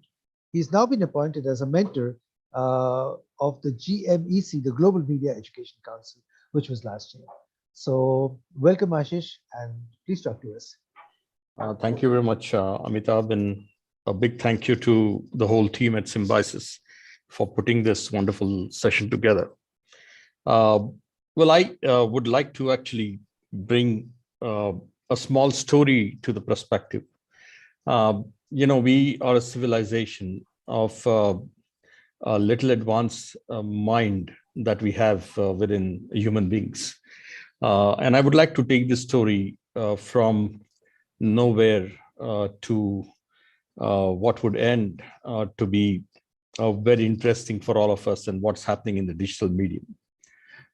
he's now been appointed as a mentor of the GMEC, the Global Media Education Council, which was last year. So welcome, Ashish, and please talk to us. Thank you very much, Amitabh, and a big thank you to the whole team at Symbiosis for putting this wonderful session together. Well, I would like to actually bring a small story to the perspective. We are a civilization of a little advanced mind that we have within human beings. And I would like to take this story from nowhere to what would end to be very interesting for all of us and what's happening in the digital medium.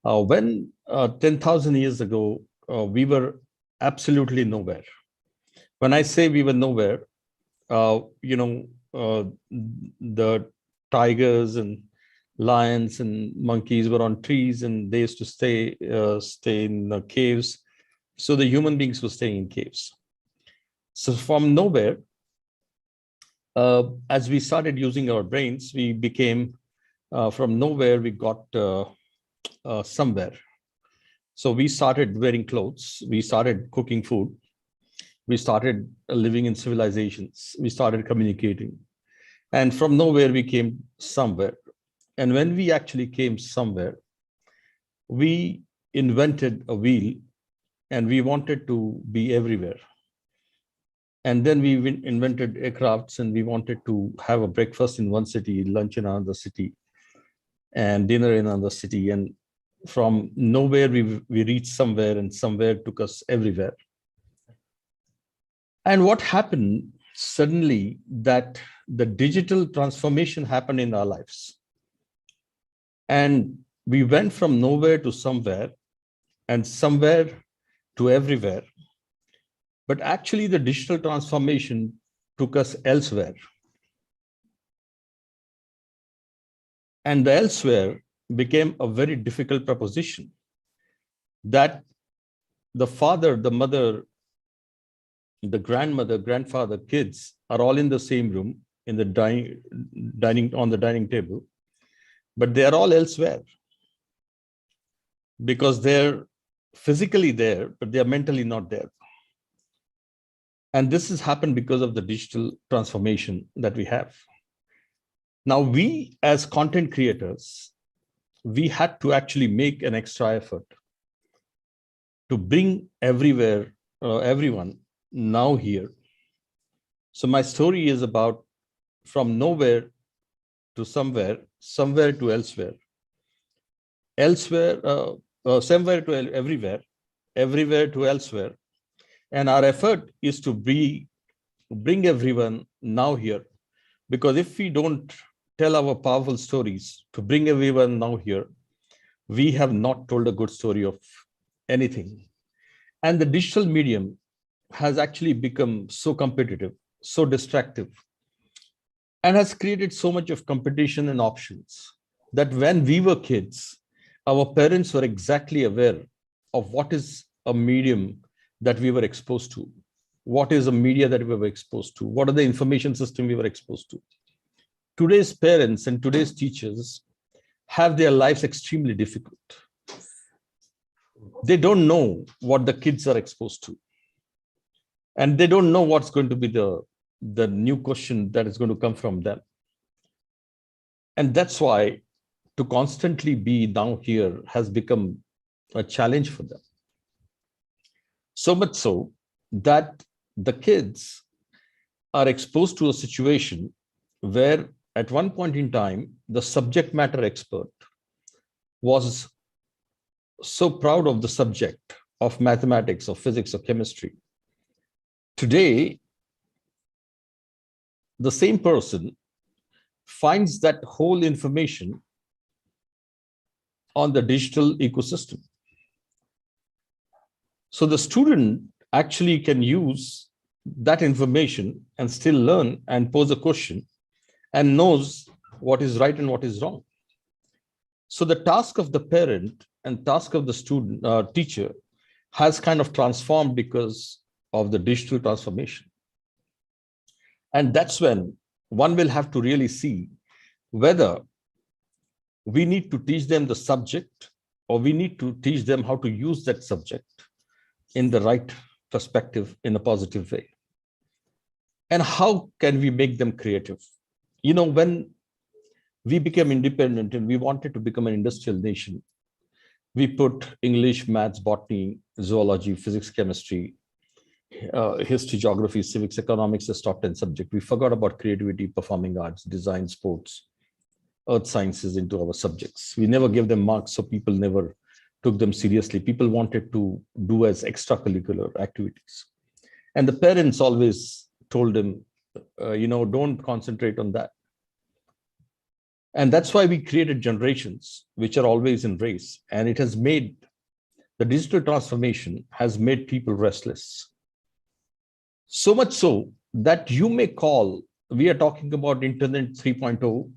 When 10,000 years ago, we were absolutely nowhere. When I say we were nowhere, the tigers and lions and monkeys were on trees, and they used to stay in the caves. So the human beings were staying in caves. So from nowhere, as we started using our brains, we became, from nowhere, we got somewhere. So we started wearing clothes, we started cooking food, we started living in civilizations, we started communicating. And from nowhere, we came somewhere. And when we actually came somewhere, we invented a wheel and we wanted to be everywhere. And then we invented aircrafts and we wanted to have a breakfast in one city, lunch in another city, and dinner in another city. And from nowhere, we reached somewhere, and somewhere took us everywhere. And what happened suddenly, that the digital transformation happened in our lives. And we went from nowhere to somewhere, and somewhere to everywhere. But actually, the digital transformation took us elsewhere. And the elsewhere became a very difficult proposition, that the father, the mother, the grandmother, grandfather, kids are all in the same room, in the dining table, but they are all elsewhere because they're physically there, but they are mentally not there. And this has happened because of the digital transformation that we have. Now, we as content creators, we had to actually make an extra effort to bring everyone now here. So my story is about from nowhere to somewhere, somewhere to elsewhere, somewhere to everywhere, everywhere to elsewhere. And our effort is to bring everyone now here. Because if we don't tell our powerful stories to bring everyone now here, we have not told a good story of anything. And the digital medium has actually become so competitive, so distractive, and has created so much of competition and options that when we were kids, our parents were exactly aware of what is a medium that we were exposed to, what is a media that we were exposed to, what are the information system we were exposed to. Today's parents and today's teachers have their lives extremely difficult. They don't know what the kids are exposed to. And they don't know what's going to be the new question that is going to come from them. And that's why to constantly be now here has become a challenge for them. So much so that the kids are exposed to a situation where at one point in time, the subject matter expert was so proud of the subject of mathematics or physics or chemistry. Today, the same person finds that whole information on the digital ecosystem. So the student actually can use that information and still learn and pose a question and knows what is right and what is wrong. So the task of the parent and task of the student teacher has kind of transformed because of the digital transformation. And that's when one will have to really see whether we need to teach them the subject or we need to teach them how to use that subject in the right perspective, in a positive way. And how can we make them creative? You know, when we became independent and we wanted to become an industrial nation, we put English, maths, botany, zoology, physics, chemistry, history, geography, civics, economics as top 10 subject. We forgot about creativity, performing arts, design, sports, earth sciences into our subjects. We never gave them marks, so people never took them seriously. People wanted to do as extracurricular activities. And the parents always told them, don't concentrate on that. And that's why we created generations which are always in race. And it has made, the digital transformation has made people restless. So much so that you may call, we are talking about Internet 3.0,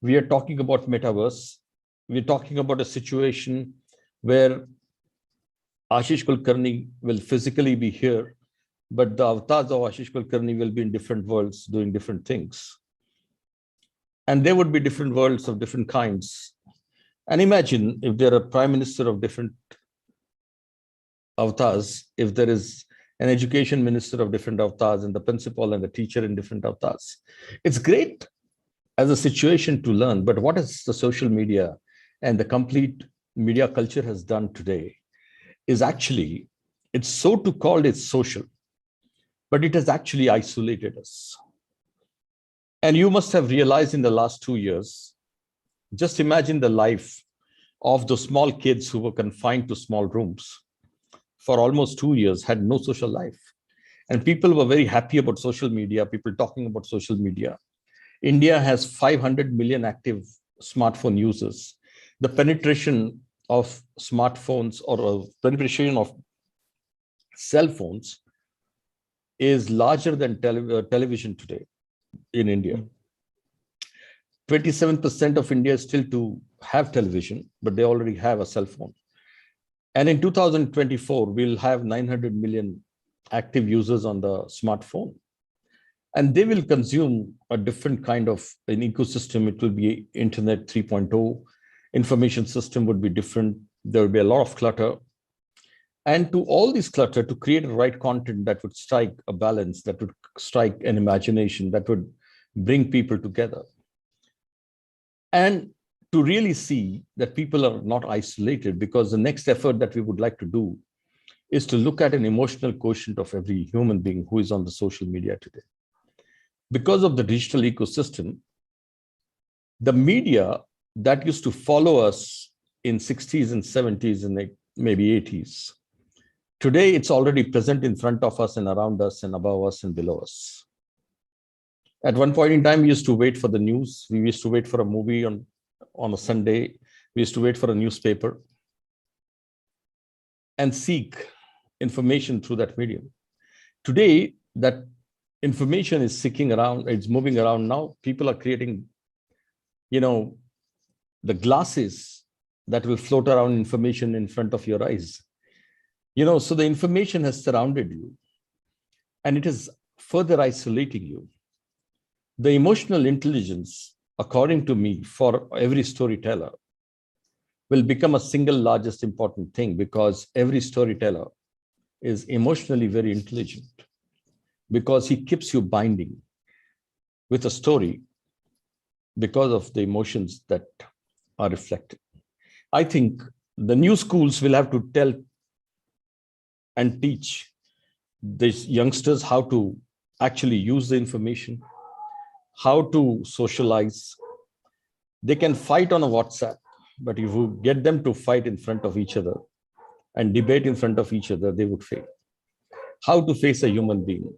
we are talking about Metaverse, we're talking about a situation where Ashish Kulkarni will physically be here, but the avatars of Ashish Kulkarni will be in different worlds doing different things. And there would be different worlds of different kinds. And imagine if there are prime minister of different avatars, if there is an education minister of different avatars and the principal and the teacher in different avatars. It's great as a situation to learn, but what is the social media and the complete media culture has done today is actually, it's so to call it social, but it has actually isolated us. And you must have realized in the last 2 years, just imagine the life of the small kids who were confined to small rooms for almost 2 years, had no social life. And people were very happy about social media, people talking about social media. India has 500 million active smartphone users. The penetration of smartphones or penetration of cell phones is larger than television today in India. 27% of India is still to have television, but they already have a cell phone. And in 2024, we'll have 900 million active users on the smartphone. And they will consume a different kind of an ecosystem. It will be Internet 3.0. Information system would be different. There will be a lot of clutter. And to all this clutter, to create the right content that would strike a balance, that would strike an imagination, that would bring people together. And to really see that people are not isolated, because the next effort that we would like to do is to look at an emotional quotient of every human being who is on the social media today. Because of the digital ecosystem, the media that used to follow us in 60s and 70s and maybe 80s, today it's already present in front of us and around us and above us and below us. At one point in time, we used to wait for the news. We used to wait for a movie on a Sunday. We used to wait for a newspaper and seek information through that medium. Today, that information is seeking around, it's moving around now. People are creating, the glasses that will float around information in front of your eyes. So the information has surrounded you and it is further isolating you. The emotional intelligence, according to me, for every storyteller will become a single largest important thing, because every storyteller is emotionally very intelligent, because he keeps you binding with a story because of the emotions that are reflected. I think the new schools will have to tell and teach these youngsters how to actually use the information, how to socialize. They can fight on a WhatsApp, but if you get them to fight in front of each other and debate in front of each other, they would fail. How to face a human being,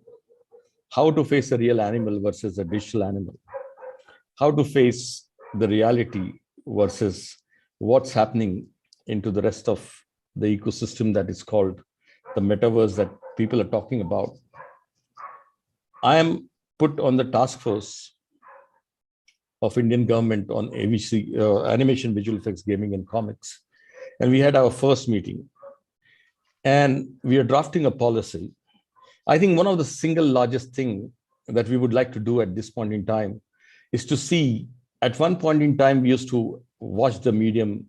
how to face a real animal versus a digital animal, how to face the reality versus what's happening into the rest of the ecosystem that is called the metaverse that people are talking about. I am put on the task force of Indian government on AVC, animation, visual effects, gaming, and comics. And we had our first meeting. And we are drafting a policy. I think one of the single largest thing that we would like to do at this point in time is to see, at one point in time, we used to watch the medium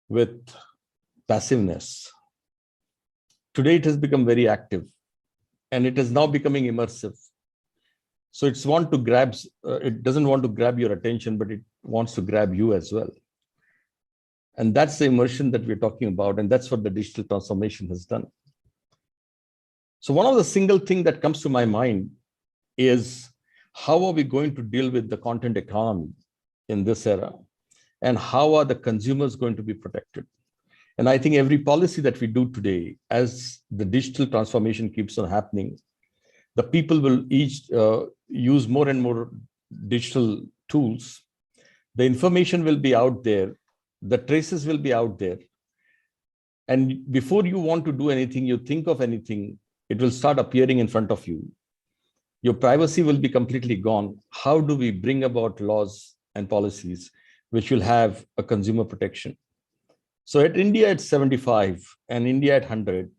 with passiveness. Today, it has become very active and it is now becoming immersive. So it doesn't want to grab your attention, but it wants to grab you as well. And that's the immersion that we're talking about. And that's what the digital transformation has done. So one of the single thing that comes to my mind is, how are we going to deal with the content economy in this era? And how are the consumers going to be protected? And I think every policy that we do today, as the digital transformation keeps on happening, the people will each use more and more digital tools. The information will be out there. The traces will be out there. And before you want to do anything, you think of anything, it will start appearing in front of you. Your privacy will be completely gone. How do we bring about laws and policies which will have a consumer protection? So at India at 75 and India at 100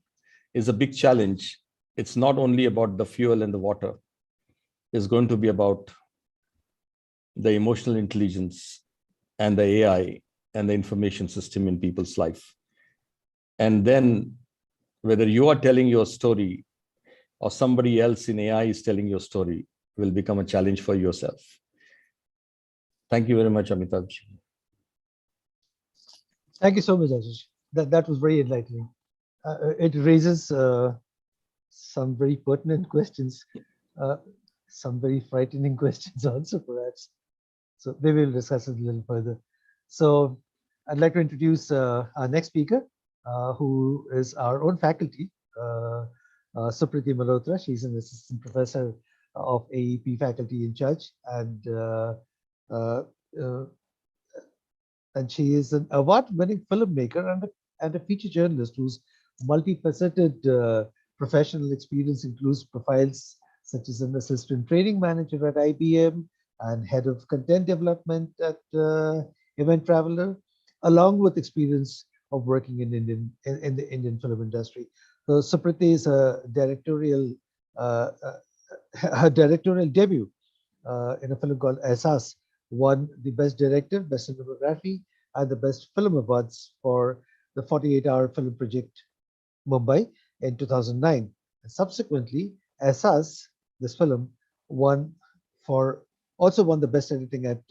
is a big challenge. It's not only about the fuel and the water. It's going to be about the emotional intelligence and the AI and the information system in people's life. And then whether you are telling your story or somebody else in AI is telling your story will become a challenge for yourself. Thank you very much, Amitabh. Thank you so much, Ashish. That was very enlightening. It raises some very pertinent questions, some very frightening questions also, perhaps. So maybe we'll discuss it a little further. So I'd like to introduce our next speaker, who is our own faculty, Supriti Malhotra. She's an assistant professor of AEP faculty in charge, and she is an award-winning filmmaker and a feature journalist whose multifaceted professional experience includes profiles such as an assistant training manager at IBM and head of content development at Event Traveler, along with experience of working in the Indian film industry. So Supriti is her directorial debut in a film called Ehsaas won the Best Director, Best Cinematography, and the Best Film Awards for the 48-hour film project Mumbai in 2009. And subsequently, Ehsaas, this film, also won the Best Editing at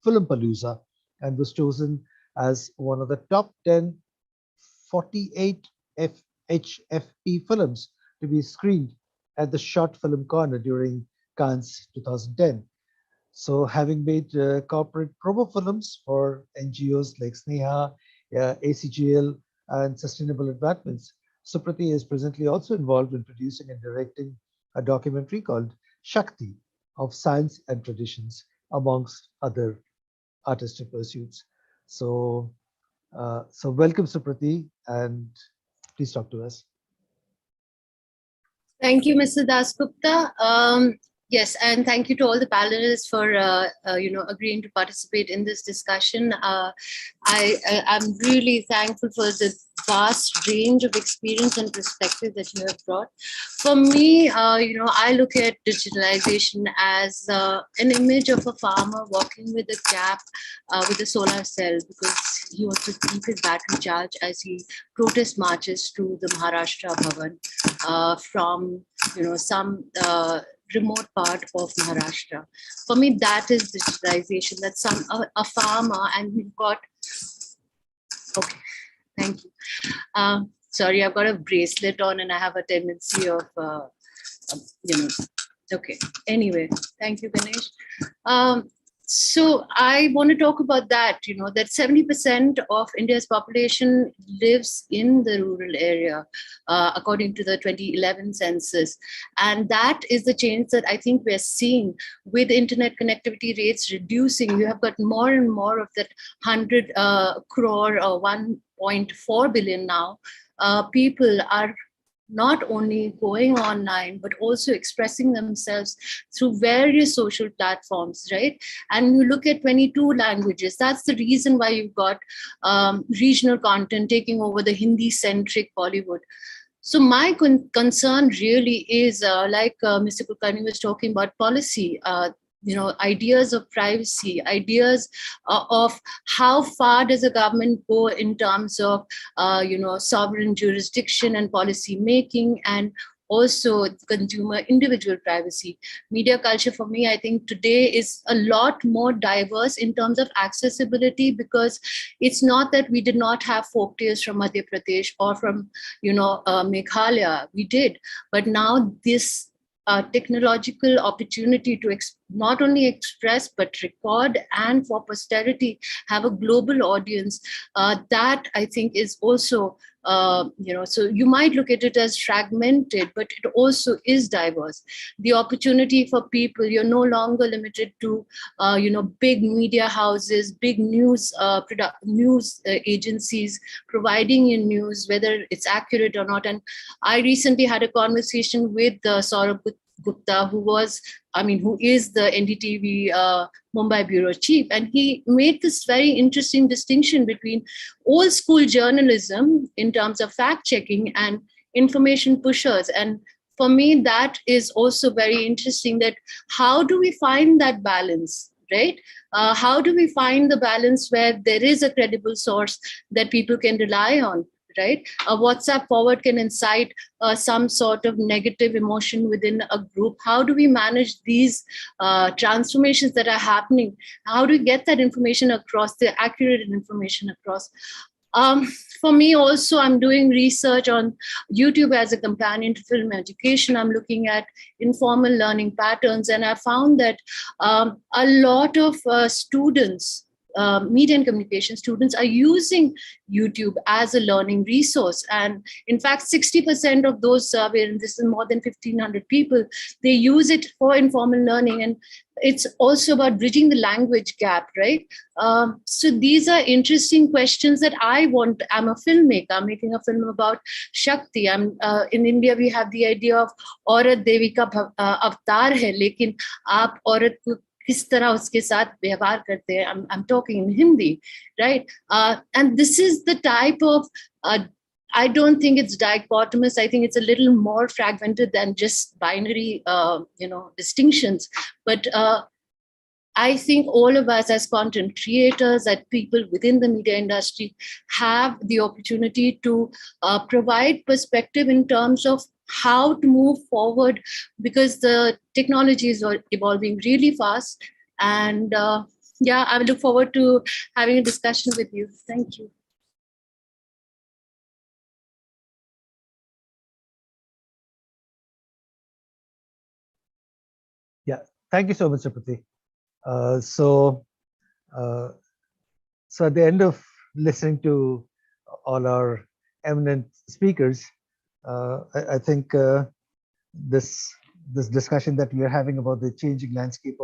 Filmpalooza and was chosen as one of the top 10 48 HFP films to be screened at the Short Film Corner during Cannes 2010. So having made corporate promo films for NGOs like Sneha, ACGL, and Sustainable Advancements, Supriti is presently also involved in producing and directing a documentary called Shakti of Science and Traditions, amongst other artistic pursuits. So welcome, Supriti, and please talk to us. Thank you, Mr. Dasgupta. Yes, and thank you to all the panelists for agreeing to participate in this discussion. I'm really thankful for the vast range of experience and perspective that you have brought. For me, I look at digitalization as an image of a farmer walking with a cap with a solar cell, because he wants to keep his battery charged as he protest marches to the Maharashtra Bhavan from some remote part of Maharashtra. For me, that is digitalization. That's a farmer, and we've got. Okay, thank you. Sorry, I've got a bracelet on, and I have a tendency of, Okay. Anyway, thank you, Ganesh. So I want to talk about that, that 70% of India's population lives in the rural area, according to the 2011 census. And that is the change that I think we're seeing with internet connectivity rates reducing. You have got more and more of that 100 crore or 1.4 billion now. People are not only going online, but also expressing themselves through various social platforms, right? And you look at 22 languages. That's the reason why you've got regional content taking over the Hindi-centric Bollywood. So my concern really is, like Mr. Kulkarni was talking about, policy, ideas of privacy, ideas of how far does a government go in terms of, sovereign jurisdiction and policy making, and also consumer individual privacy. Media culture for me, I think today is a lot more diverse in terms of accessibility, because it's not that we did not have folk tales from Madhya Pradesh or from, Meghalaya. We did, but now this technological opportunity to not only express but record and for posterity have a global audience, that I think is also so you might look at it as fragmented, but it also is diverse. The opportunity for people, you're no longer limited to big media houses, big news agencies providing you news, whether it's accurate or not. And I recently had a conversation with Saurabh Gupta, who is the NDTV Mumbai bureau chief, and he made this very interesting distinction between old school journalism in terms of fact checking and information pushers. And for me, that is also very interesting, that how do we find that balance, right? How do we find the balance where there is a credible source that people can rely on, right? A WhatsApp forward can incite some sort of negative emotion within a group. How do we manage these transformations that are happening? How do we get that information across, the accurate information across? For me also, I'm doing research on YouTube as a companion to film education. I'm looking at informal learning patterns, and I found that a lot of students, media and communication students, are using YouTube as a learning resource. And in fact, 60% of those surveyed, and this is more than 1,500 people, they use it for informal learning. And it's also about bridging the language gap, right? So these are interesting questions that I want. I'm a filmmaker. I'm making a film about Shakti. In India, we have the idea of औरत देवी का अवतार है, लेकिन आप औरत को किस तरह उसके साथ व्यवहार करते हैं. I'm talking in Hindi, right? And this is the type of I don't think it's dichotomous. I think it's a little more fragmented than just binary, distinctions. But I think all of us as content creators, as people within the media industry, have the opportunity to provide perspective in terms of how to move forward, because the technology is evolving really fast. And I look forward to having a discussion with you. Thank you. Yeah, thank you so much, Prati. So at the end of listening to all our eminent speakers, I think this discussion that we are having about the changing landscape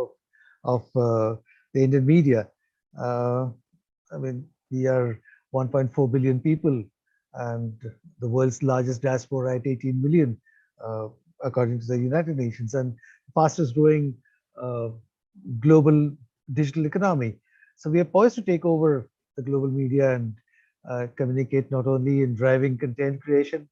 of the Indian media. We are 1.4 billion people, and the world's largest diaspora at 18 million, according to the United Nations, and fastest growing global digital economy. So we are poised to take over the global media and communicate not only in driving content creation,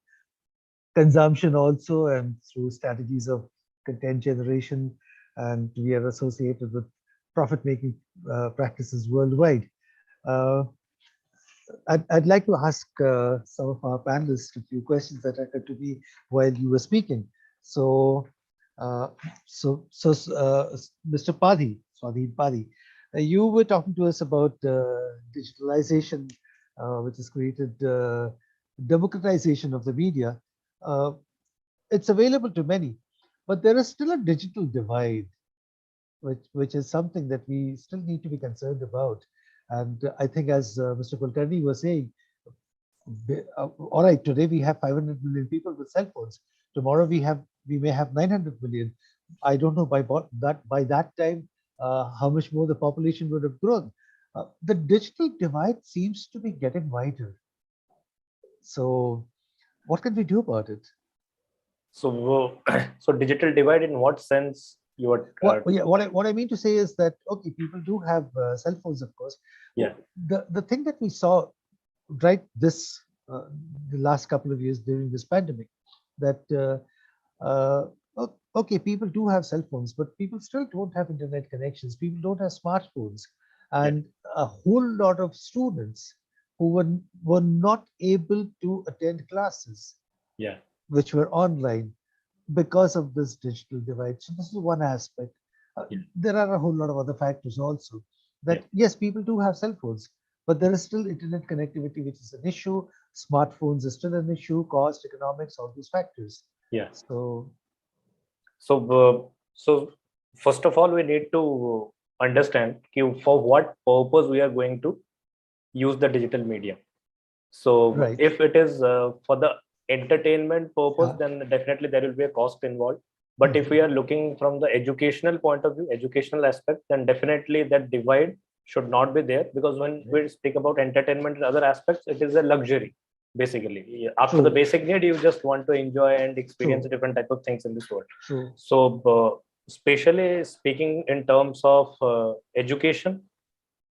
consumption also, and through strategies of content generation. And we are associated with profit-making practices worldwide. I'd like to ask some of our panelists a few questions that occurred to me while you were speaking. So Mr. Padhi, Swadhin Padhi, you were talking to us about digitalization, which has created democratization of the media. It's available to many, but there is still a digital divide, which is something that we still need to be concerned about. And I think, as Mr. Kulkarni was saying, all right, today we have 500 million people with cell phones. Tomorrow we may have 900 million. I don't know by that time how much more the population would have grown. The digital divide seems to be getting wider. So what can we do about it? So digital divide in what sense you are? What I mean to say is that, okay, people do have cell phones, of course. Yeah. The thing that we saw right the last couple of years during this pandemic, that okay, people do have cell phones, but people still don't have internet connections. People don't have smartphones, and a whole lot of students who were not able to attend classes, which were online, because of this digital divide. So this is one aspect. There are a whole lot of other factors also. That yes, people do have cell phones, but there is still internet connectivity, which is an issue. Smartphones is still an issue. Cost, economics, all these factors. Yeah. So first of all, we need to understand for what purpose we are going to use the digital media. So if it is for the entertainment purpose, then definitely there will be a cost involved. But if we are looking from the educational point of view, educational aspect, then definitely that divide should not be there, because when we speak about entertainment and other aspects, it is a luxury. basically. After the basic need, you just want to enjoy and experience different type of things in this world. So especially speaking in terms of education,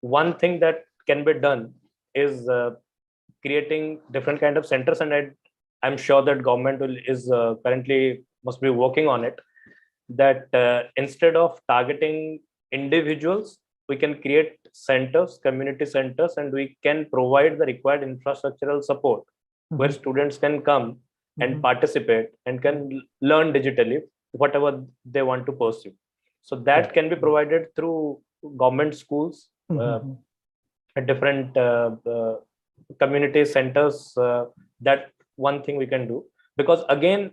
one thing that can be done is creating different kind of centers, and I'm sure that government is currently must be working on it, that instead of targeting individuals, we can create centers, community centers, and we can provide the required infrastructural support where students can come and participate and can learn digitally whatever they want to pursue. So that can be provided through government schools, different community centers. That one thing we can do, because again,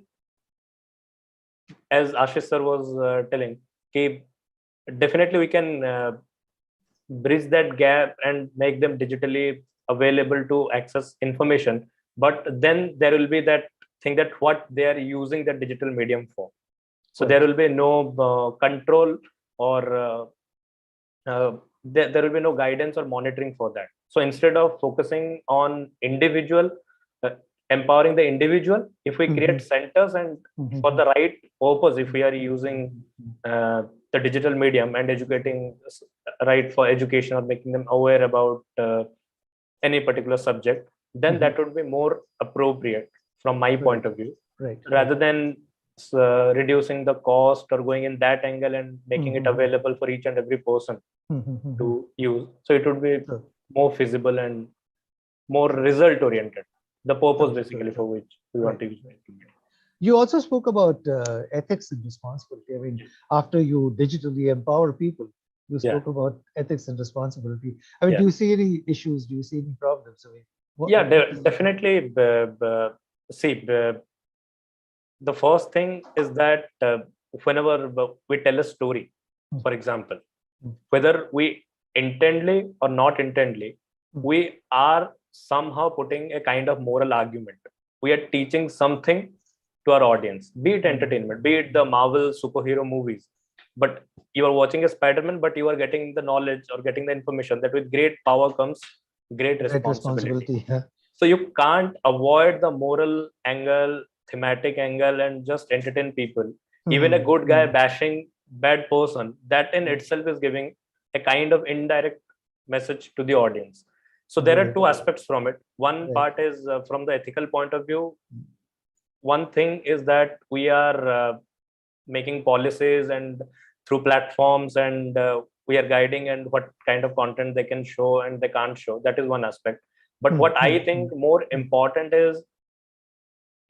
as Ashish sir was telling, definitely we can bridge that gap and make them digitally available to access information. But then there will be that thing that what they are using the digital medium for. So there will be no control, or there will be no guidance or monitoring for that. So instead of focusing on individual, empowering the individual, if we create centers and for the right purpose, if we are using the digital medium and educating right for education or making them aware about any particular subject, then that would be more appropriate from my point of view, rather than reducing the cost or going in that angle and making it available for each and every person to use. So it would be more feasible and more result oriented, the purpose basically for which we want to use it. You also spoke about ethics and responsibility. I mean, after you digitally empower people, you spoke about ethics and responsibility. I mean, do you see any issues? Do you see any problems? I mean, definitely. See, the first thing is that whenever we tell a story, for example, whether we intently or not intently, we are somehow putting a kind of moral argument. We are teaching something to our audience, be it entertainment, be it the Marvel superhero movies. But you are watching a Spider-Man, but you are getting the knowledge or getting the information that with great power comes great responsibility. So you can't avoid the moral angle, thematic angle, and just entertain people. Even a good guy bashing bad person, that in itself is giving a kind of indirect message to the audience. So there are two aspects from it. One part is from the ethical point of view. One thing is that we are making policies and through platforms, and we are guiding and what kind of content they can show and they can't show. That is one aspect. But what I think more important is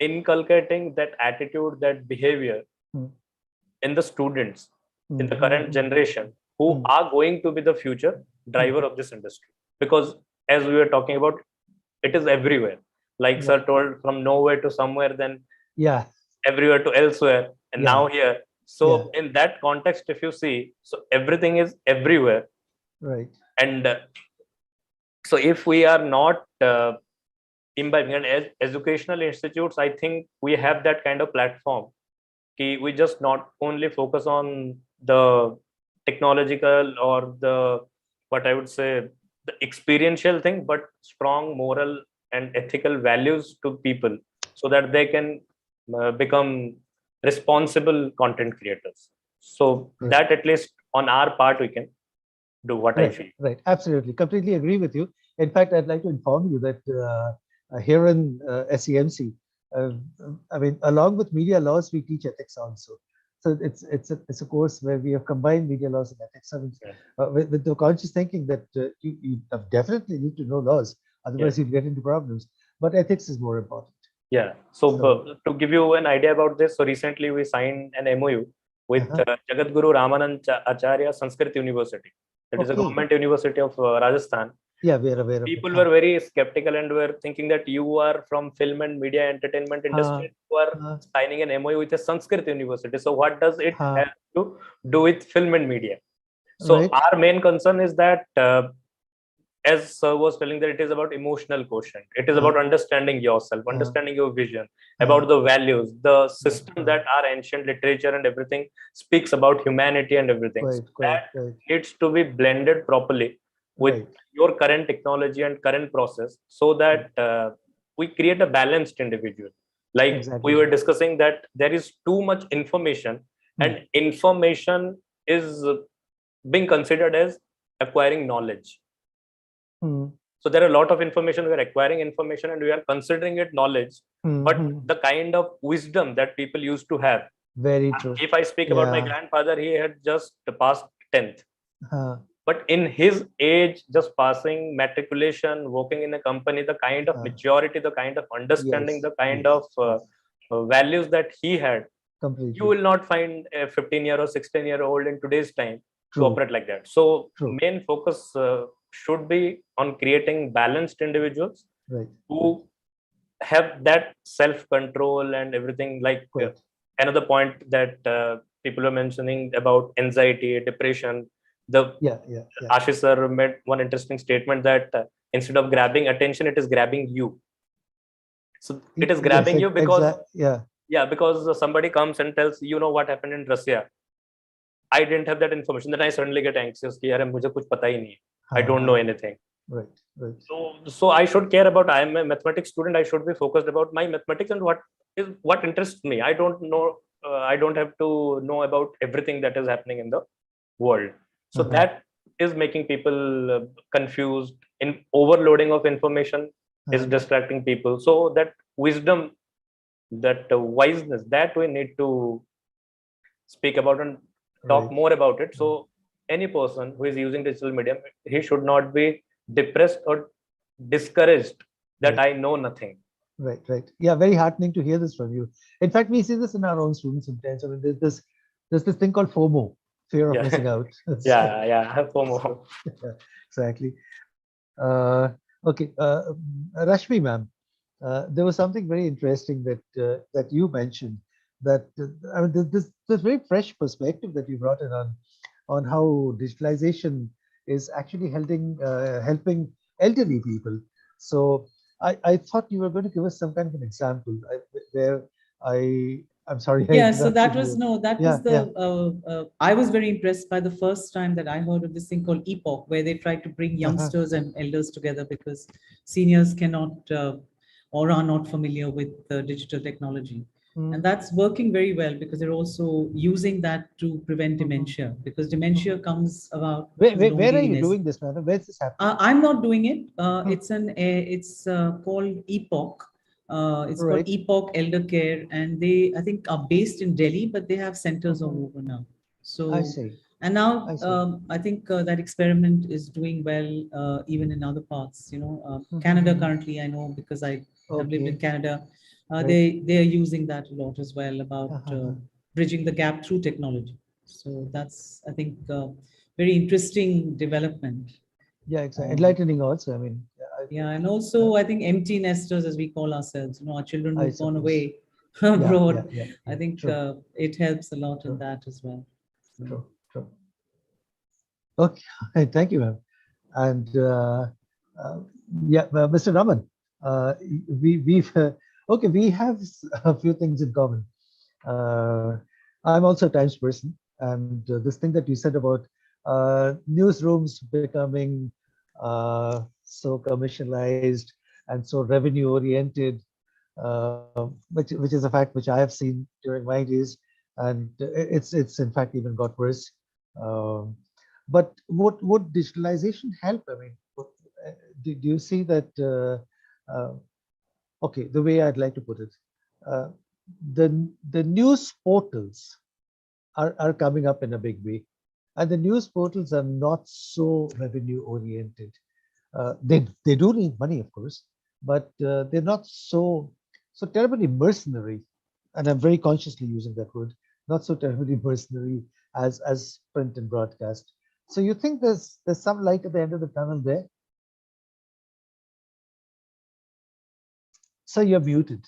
inculcating that attitude, that behavior in the students, in the current generation, who are going to be the future driver of this industry. Because as we were talking about, it is everywhere. Like sir told, from nowhere to somewhere, then everywhere to elsewhere, and now here. So in that context, if you see, so everything is everywhere. And so if we are not imbibing, and educational institutes, I think we have that kind of platform. We just not only focus on the technological or the, what I would say, the experiential thing, but strong moral and ethical values to people, so that they can become responsible content creators. So that at least on our part we can do what I feel. Absolutely, completely agree with you. In fact, I'd like to inform you that here in SCMC, I mean, along with media laws, we teach ethics also. So it's a course where we have combined media laws and ethics. I mean, with the conscious thinking that you definitely need to know laws, otherwise you'll get into problems. But ethics is more important. So to give you an idea about this, so recently we signed an MOU with Jagadguru Ramanand Acharya Sanskrit University. That is a government university of Rajasthan. We're aware of People were very skeptical and were thinking that you are from film and media entertainment industry. You are signing an MOU with a Sanskrit university. So what does it have to do with film and media? So our main concern is that, as sir was telling, that it is about emotional quotient. It is about understanding yourself, understanding your vision, about the values, the system that our ancient literature and everything speaks about, humanity and everything. That needs to be blended properly with your current technology and current process, so that we create a balanced individual. Like Exactly. we were discussing that there is too much information, and information is being considered as acquiring knowledge. So there are a lot of information, we are acquiring information and we are considering it knowledge, but the kind of wisdom that people used to have. Very true. If I speak about my grandfather, he had just passed 10th. But in his age, just passing matriculation, working in a company, the kind of maturity, the kind of understanding, the kind of values that he had, you will not find a 15-year or 16-year-old in today's time to operate like that. So main focus should be on creating balanced individuals who have that self-control and everything. Like another point that people are mentioning about anxiety, depression. Ashish sir made one interesting statement that instead of grabbing attention, it is grabbing you. So it is grabbing you because because somebody comes and tells, you know what happened in Russia. I didn't have that information. Then I suddenly get anxious. Ki, "Yaar, mujhe kuch pata hi nahi. I don't know anything." Right. So I should care about. I am a mathematics student. I should be focused about my mathematics and what interests me. I don't know. I don't have to know about everything that is happening in the world. So that is making people confused. In overloading of information is distracting people. So that wisdom, that wiseness, that we need to speak about and talk more about it. So any person who is using digital medium, he should not be depressed or discouraged that I know nothing. Right. Yeah, very heartening to hear this from you. In fact, we see this in our own students sometimes. I mean, there's this thing called FOMO, fear of missing out. FOMO. Exactly. Okay, Rashmi ma'am, there was something very interesting that you mentioned. That I mean, this very fresh perspective that you brought in on how digitalization is actually helping elderly people. So I thought you were going to give us some kind of an example where I'm sorry. So that was I was very impressed by the first time that I heard of this thing called Epoch, where they tried to bring youngsters and elders together because seniors cannot or are not familiar with digital technology. And that's working very well because they're also using that to prevent dementia, because dementia comes about. Where are you doing this, madam? Where's this happening? I'm not doing it. It's called Epoch. It's called Epoch Elder Care, and they, I think, are based in Delhi, but they have centers all over now. So I see. And now I think that experiment is doing well even in other parts. Canada currently, I know because I have lived in Canada. They are using that a lot as well about bridging the gap through technology. So that's, I think, very interesting development. Yeah, exactly. Enlightening also. I mean, and also I think empty nesters, as we call ourselves, our children who've gone away abroad. I think it helps a lot in that as well. True. Okay, thank you, ma'am. And Mr. Raman, we have a few things in common. I'm also a Times person, and this thing that you said about newsrooms becoming so commercialized and so revenue oriented, which is a fact which I have seen during my days, and it's in fact even got worse. But would digitalization help? I mean, do you see that? Okay, the way I'd like to put it, the news portals are coming up in a big way, and the news portals are not so revenue oriented. They do need money, of course, but they're not so terribly mercenary, and I'm very consciously using that word, not so terribly mercenary as print and broadcast. So you think there's some light at the end of the tunnel there? So you're muted.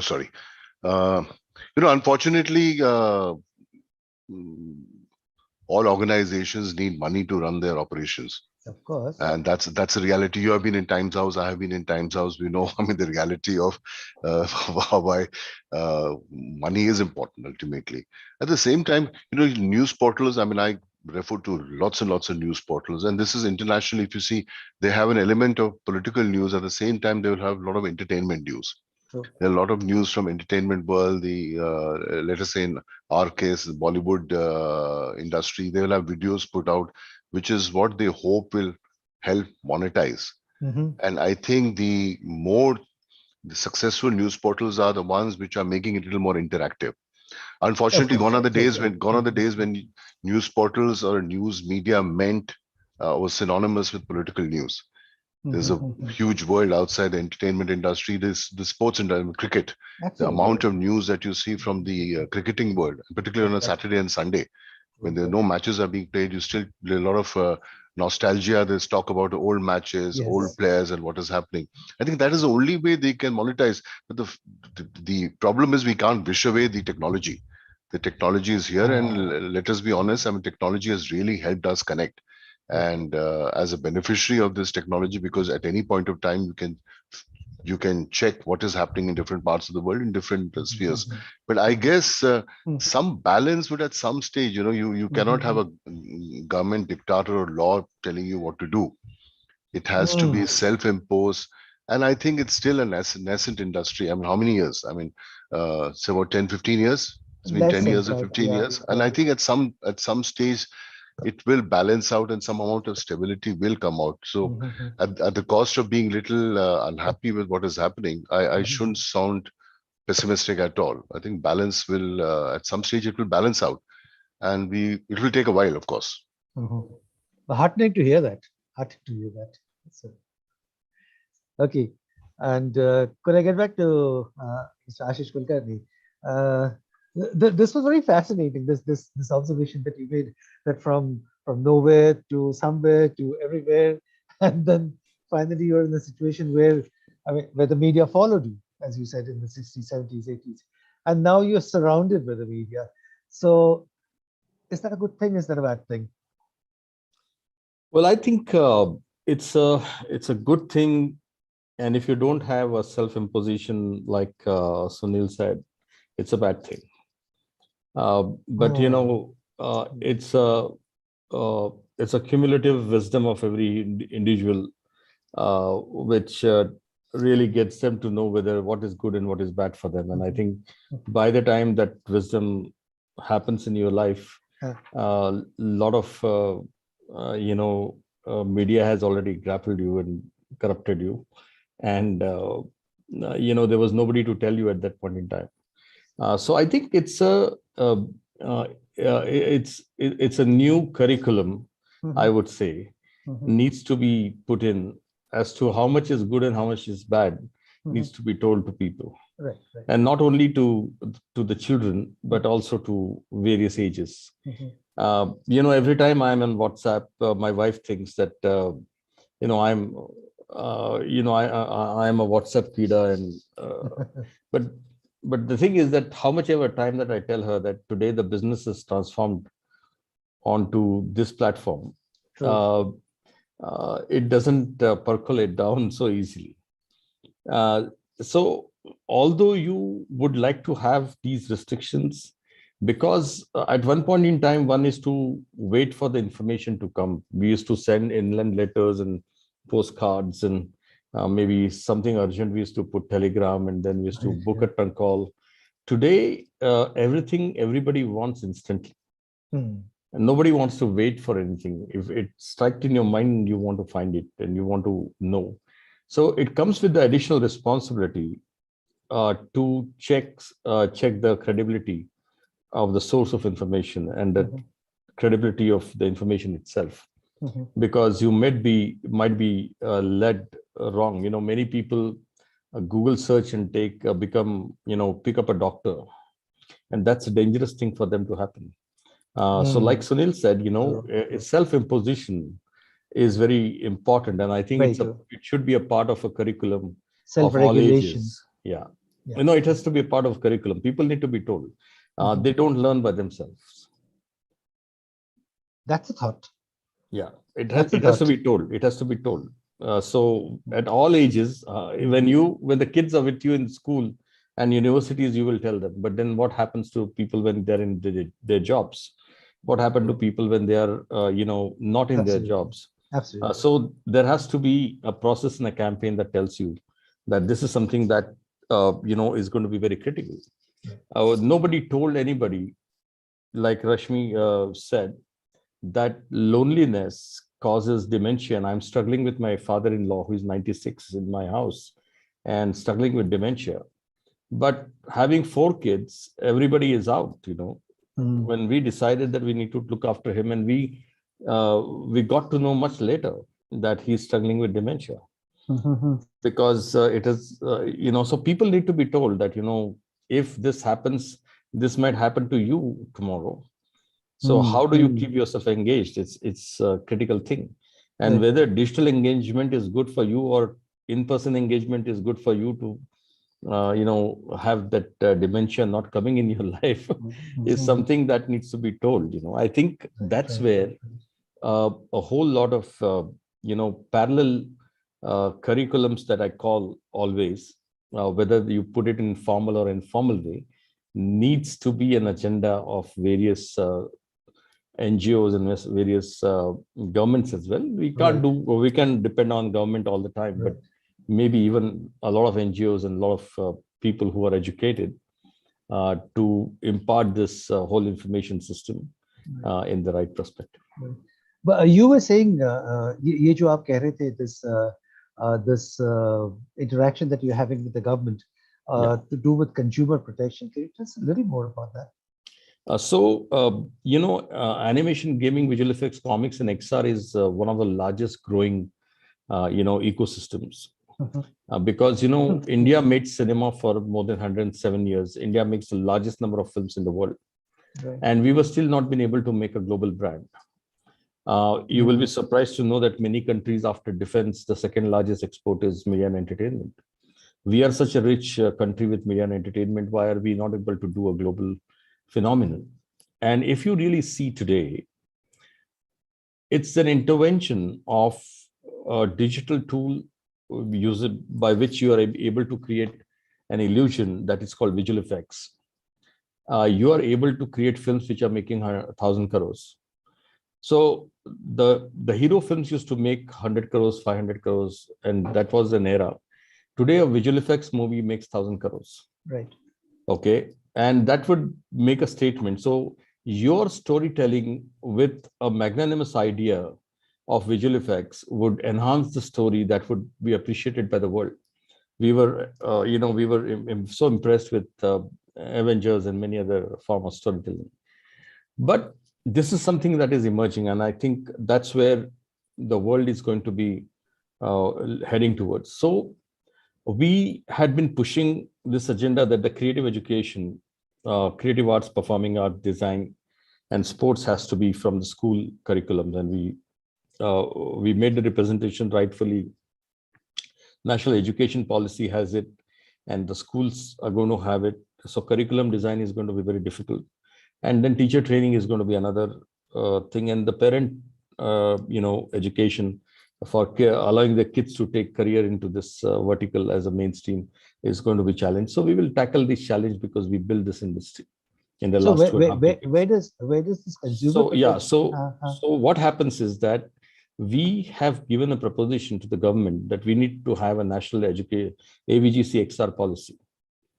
Sorry. Unfortunately, all organizations need money to run their operations. Of course. And that's a reality. You have been in Times House. I have been in Times House. We know, the reality of why money is important ultimately. At the same time, news portals, I refer to lots and lots of news portals. And this is international. If you see, they have an element of political news. At the same time, they will have a lot of entertainment news. True. There are a lot of news from entertainment world, the let us say in our case, the Bollywood industry. They will have videos put out, which is what they hope will help monetize. And I think the successful news portals are the ones which are making it a little more interactive. Unfortunately, gone are the days when news portals or news media meant was synonymous with political news. There's a huge world outside the entertainment industry. There's the sports industry, cricket. Absolutely. The amount of news that you see from the cricketing world, particularly on a Saturday and Sunday, when there are no matches are being played, you still a lot of nostalgia. There's talk about old matches, old players, and what is happening. I think that is the only way they can monetize. But the problem is we can't wish away the technology. The technology is here, and let us be honest. I mean, technology has really helped us connect. And as a beneficiary of this technology, because at any point of time you can check what is happening in different parts of the world in different spheres. But I guess some balance would at some stage, you cannot have a government dictator or law telling you what to do. It has to be self-imposed. And I think it's still a nascent industry. I mean, how many years? I mean, say about 10, 15 years. It's been 10 years or 15 years. And I think at some stage, it will balance out and some amount of stability will come out. So at the cost of being little unhappy with what is happening, I shouldn't sound pessimistic at all. I think balance will, at some stage, it will balance out. And it will take a while, of course. Heartening to hear that. So, okay. And could I get back to Mr. Ashish Kulkarni? This was very fascinating. This observation that you made, that from nowhere to somewhere to everywhere, and then finally you're in a situation where the media followed you, as you said, in the 60s, 70s, 80s, and now you're surrounded by the media. So, is that a good thing? Is that a bad thing? Well, I think it's a good thing, and if you don't have a self-imposition, like Sunil said, it's a bad thing. But it's a cumulative wisdom of every individual, which really gets them to know what is good and what is bad for them. And I think by the time that wisdom happens in your life, a lot of media has already grappled you and corrupted you, and there was nobody to tell you at that point in time. So I think it's a new curriculum, I would say, needs to be put in as to how much is good and how much is bad, needs to be told to people. Right. And not only to the children, but also to various ages. Every time I'm on WhatsApp, my wife thinks that I'm a WhatsApp kida, and but the thing is that how much ever time that I tell her that today the business is transformed onto this platform, it doesn't percolate down so easily. So although you would like to have these restrictions, because at one point in time, one is to wait for the information to come. We used to send inland letters and postcards, and maybe something urgent, we used to put telegram, and then we used to book a trunk call. Today, everybody wants instantly. And nobody wants to wait for anything. If it's struck in your mind, you want to find it and you want to know. So it comes with the additional responsibility to check the credibility of the source of information and the credibility of the information itself. Because you might be led wrong. Many people Google search and pick up a doctor, and that's a dangerous thing for them to happen. So like Sunil said, self-imposition is very important, and I think it should be a part of a curriculum of all ages. Yeah. It has to be a part of curriculum. People need to be told. They don't learn by themselves. That's a thought. Yeah, it has to be told. It has to be told. So at all ages, when the kids are with you in school and universities, you will tell them. But then what happens to people when they're in their jobs? what happened to people when they are, not in their Absolutely. jobs. Absolutely. So there has to be a process and a campaign that tells you that this is something that, is going to be very critical. Nobody told anybody, like Rashmi said, that loneliness causes dementia. And I'm struggling with my father-in-law, who is 96, in my house and struggling with dementia. But having 4 kids, everybody is out, When we decided that we need to look after him, and we got to know much later that he's struggling with dementia. Because it is, so people need to be told that, if this happens, this might happen to you tomorrow. So how do you keep yourself engaged? It's a critical thing. And whether digital engagement is good for you or in-person engagement is good for you to, have that dementia not coming in your life is something that needs to be told. I think that's where a whole lot of, parallel curriculums that I call always, whether you put it in formal or informal way, needs to be an agenda of various NGOs and various governments as well. We can depend on government all the time, but maybe even a lot of NGOs and a lot of people who are educated to impart this whole information system in the right perspective. But you were saying, ये जो आप कह रहे थे, this interaction that you're having with the government to do with consumer protection. Can you tell us a little more about that? Animation, gaming, visual effects, comics, and XR is one of the largest growing, ecosystems. Because, India made cinema for more than 107 years. India makes the largest number of films in the world. Right. And we were still not been able to make a global brand. You will be surprised to know that many countries after defense, the second largest export is media and entertainment. We are such a rich country with media and entertainment. Why are we not able to do a global phenomenon? And if you really see today, it's an intervention of a digital tool by which you are able to create an illusion that is called visual effects. You are able to create films which are making 1,000 crores. So the hero films used to make 100 crores, 500 crores, and that was an era. Today, a visual effects movie makes 1,000 crores. Right. Okay. And that would make a statement. So your storytelling with a magnanimous idea of visual effects would enhance the story that would be appreciated by the world. We were, so impressed with Avengers and many other forms of storytelling. But this is something that is emerging, and I think that's where the world is going to be heading towards. So we had been pushing this agenda that the creative education, creative arts, performing art, design, and sports has to be from the school curriculums, and we made the representation rightfully. National education policy has it, and the schools are going to have it. So curriculum design is going to be very difficult. And then teacher training is going to be another thing. And the parent, education for allowing the kids to take career into this vertical as a mainstream is going to be challenged. So we will tackle this challenge because we built this industry in the last 2.5 years. Where does this consumer? So what happens is that we have given a proposition to the government that we need to have a national AVGC XR policy.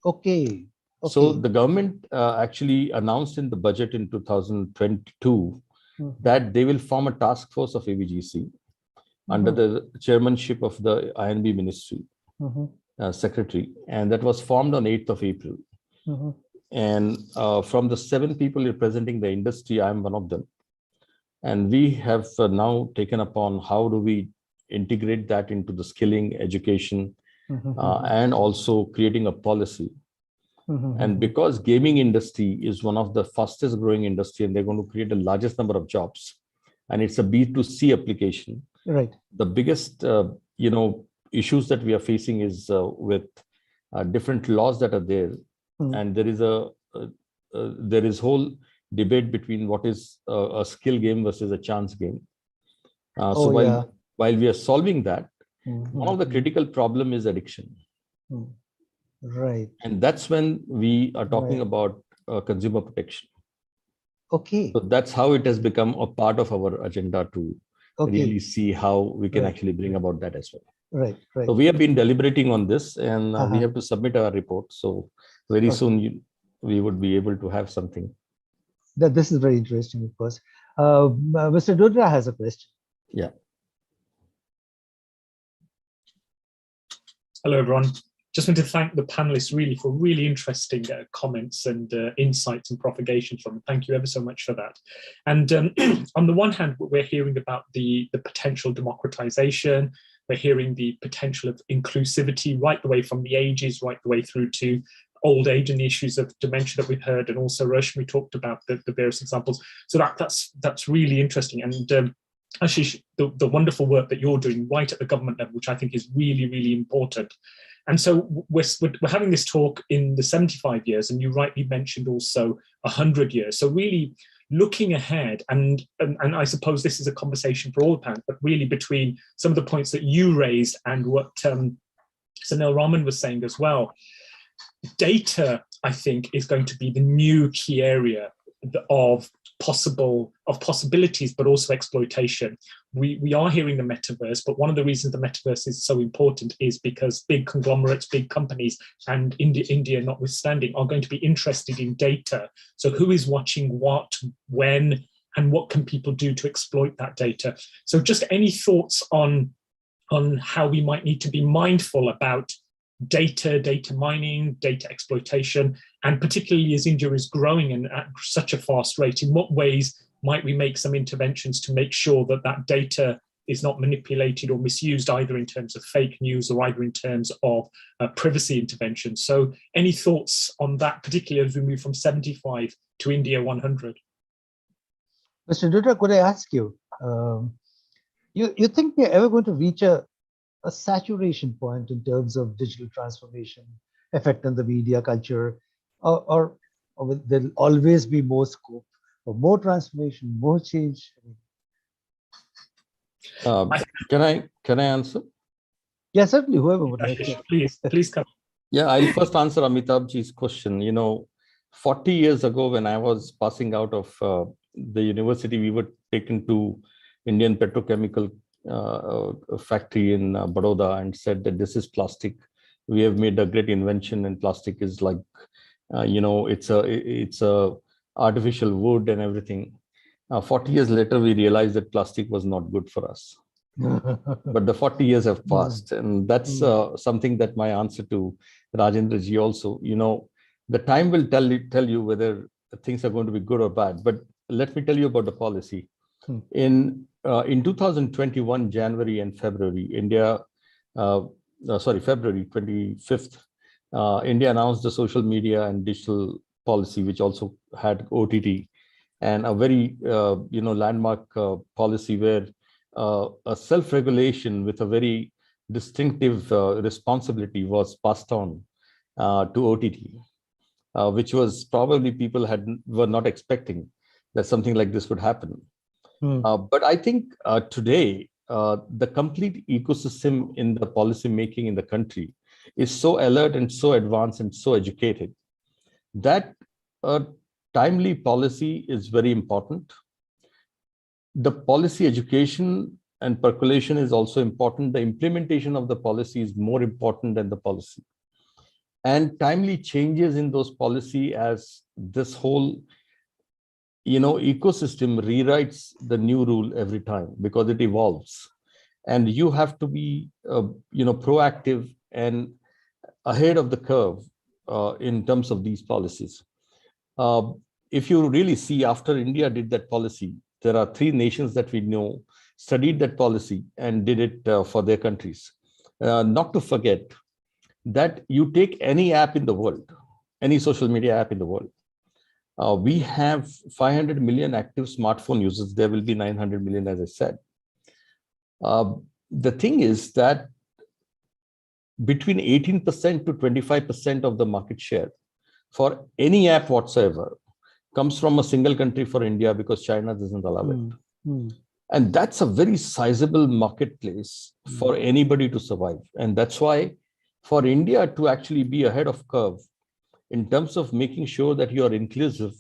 Okay. So the government actually announced in the budget in 2022 that they will form a task force of AVGC under the chairmanship of the INB ministry secretary, and that was formed on 8th of April. And from the 7 people representing the industry, I am one of them. And we have now taken upon how do we integrate that into the skilling, education, and also creating a policy. And because gaming industry is one of the fastest growing industry, and they're going to create the largest number of jobs, and it's a B2C application. Right. The biggest, issues that we are facing is with different laws that are there, and there is whole debate between what is a skill game versus a chance game. While we are solving that, one of the critical problem is addiction. Right. And that's when we are talking about consumer protection. Okay. So that's how it has become a part of our agenda to really see how we can actually bring about that as well. Right, right. So we have been deliberating on this, and we have to submit our report. So very soon we would be able to have something. This is very interesting, of course. Mr. Dudra has a question. Yeah. Hello, everyone. Just want to thank the panelists really for really interesting comments and insights and propagation from them. Thank you ever so much for that. And on the one hand, we're hearing about the potential democratization. We're hearing the potential of inclusivity right the way from the ages, right the way through to old age and the issues of dementia that we've heard. And also Rashmi talked about the various examples. So that's really interesting. And actually, the wonderful work that you're doing right at the government level, which I think is really, really important. And so we're having this talk in the 75 years, and you rightly mentioned also 100 years. So really looking ahead, and I suppose this is a conversation for all panels, but really between some of the points that you raised and what Sunil Raman was saying as well. Data, I think, is going to be the new key area of possibilities, but also exploitation. We are hearing the metaverse, but one of the reasons the metaverse is so important is because big conglomerates, big companies, and India notwithstanding, are going to be interested in data. So who is watching what, when, and what can people do to exploit that data? So just any thoughts on how we might need to be mindful about data mining, data exploitation, and particularly as India is growing and at such a fast rate, in what ways might we make some interventions to make sure that that data is not manipulated or misused, either in terms of fake news or either in terms of privacy intervention? So any thoughts on that, particularly as we move from 75 to India 100? Mr. Dutta, could I ask you, you think we're ever going to reach a saturation point in terms of digital transformation, effect on the media culture, or there'll always be more scope for more transformation, more change? Can I answer? Yeah, certainly. Whoever would like to. Please come. Yeah, I'll first answer Amitabhji's question. 40 years ago, when I was passing out of the university, we were taken to Indian petrochemical factory in Baroda and said that this is plastic. We have made a great invention, and plastic is like, it's a artificial wood and everything. 40 years later, we realized that plastic was not good for us. But the 40 years have passed, and that's something that my answer to Rajendra ji also. The time will tell you whether things are going to be good or bad. But let me tell you about the policy. In 2021, January and February, February 25th, India announced the social media and digital policy, which also had OTT, and a very landmark policy where a self-regulation with a very distinctive responsibility was passed on to OTT, which was probably people were not expecting that something like this would happen. But I think today, the complete ecosystem in the policy making in the country is so alert and so advanced and so educated that timely policy is very important. The policy education and percolation is also important. The implementation of the policy is more important than the policy. And timely changes in those policy, as this whole ecosystem rewrites the new rule every time because it evolves, and you have to be proactive and ahead of the curve in terms of these policies. If you really see, after India did that policy, there are 3 nations that we know studied that policy and did it for their countries. Not to forget that you take any app in the world, any social media app in the world, we have 500 million active smartphone users. There will be 900 million, as I said. The thing is that between 18% to 25% of the market share for any app whatsoever comes from a single country, for India, because China doesn't allow it. And that's a very sizable marketplace for anybody to survive. And that's why for India to actually be ahead of curve in terms of making sure that you are inclusive,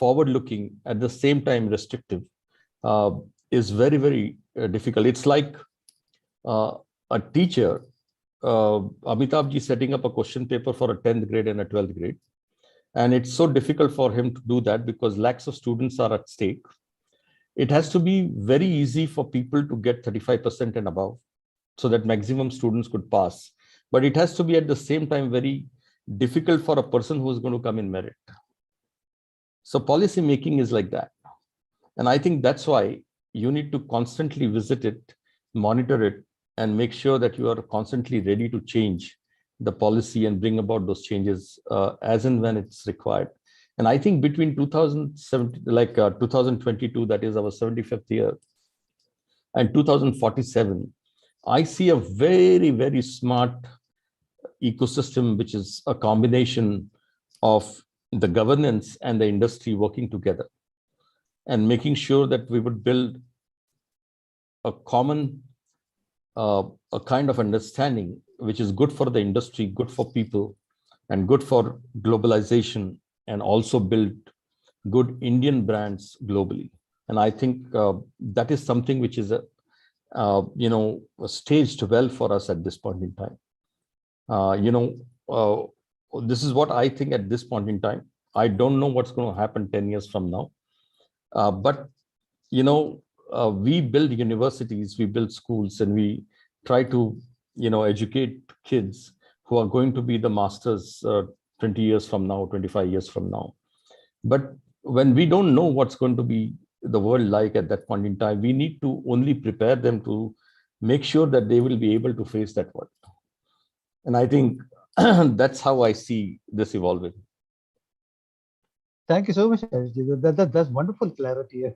forward-looking, at the same time restrictive, is very, very difficult. It's like a teacher, Amitabh ji, setting up a question paper for a 10th grade and a 12th grade. And it's so difficult for him to do that because lakhs of students are at stake. It has to be very easy for people to get 35% and above so that maximum students could pass. But it has to be at the same time very difficult for a person who is going to come in merit. So policy making is like that. And I think that's why you need to constantly visit it, monitor it, and make sure that you are constantly ready to change the policy and bring about those changes as and when it's required. And I think between 2022, that is our 75th year, and 2047, I see a very, very smart ecosystem, which is a combination of the governance and the industry working together and making sure that we would build a common, a kind of understanding, which is good for the industry, good for people, and good for globalization, and also build good Indian brands globally. And I think that is something which is staged well for us at this point in time. This is what I think at this point in time. I don't know what's going to happen 10 years from now. But we build universities, we build schools, and we try to, educate kids who are going to be the masters 20 years from now, 25 years from now. But when we don't know what's going to be the world like at that point in time, we need to only prepare them to make sure that they will be able to face that world. And I think that's how I see this evolving. Thank you so much, Ajit. That's wonderful clarity.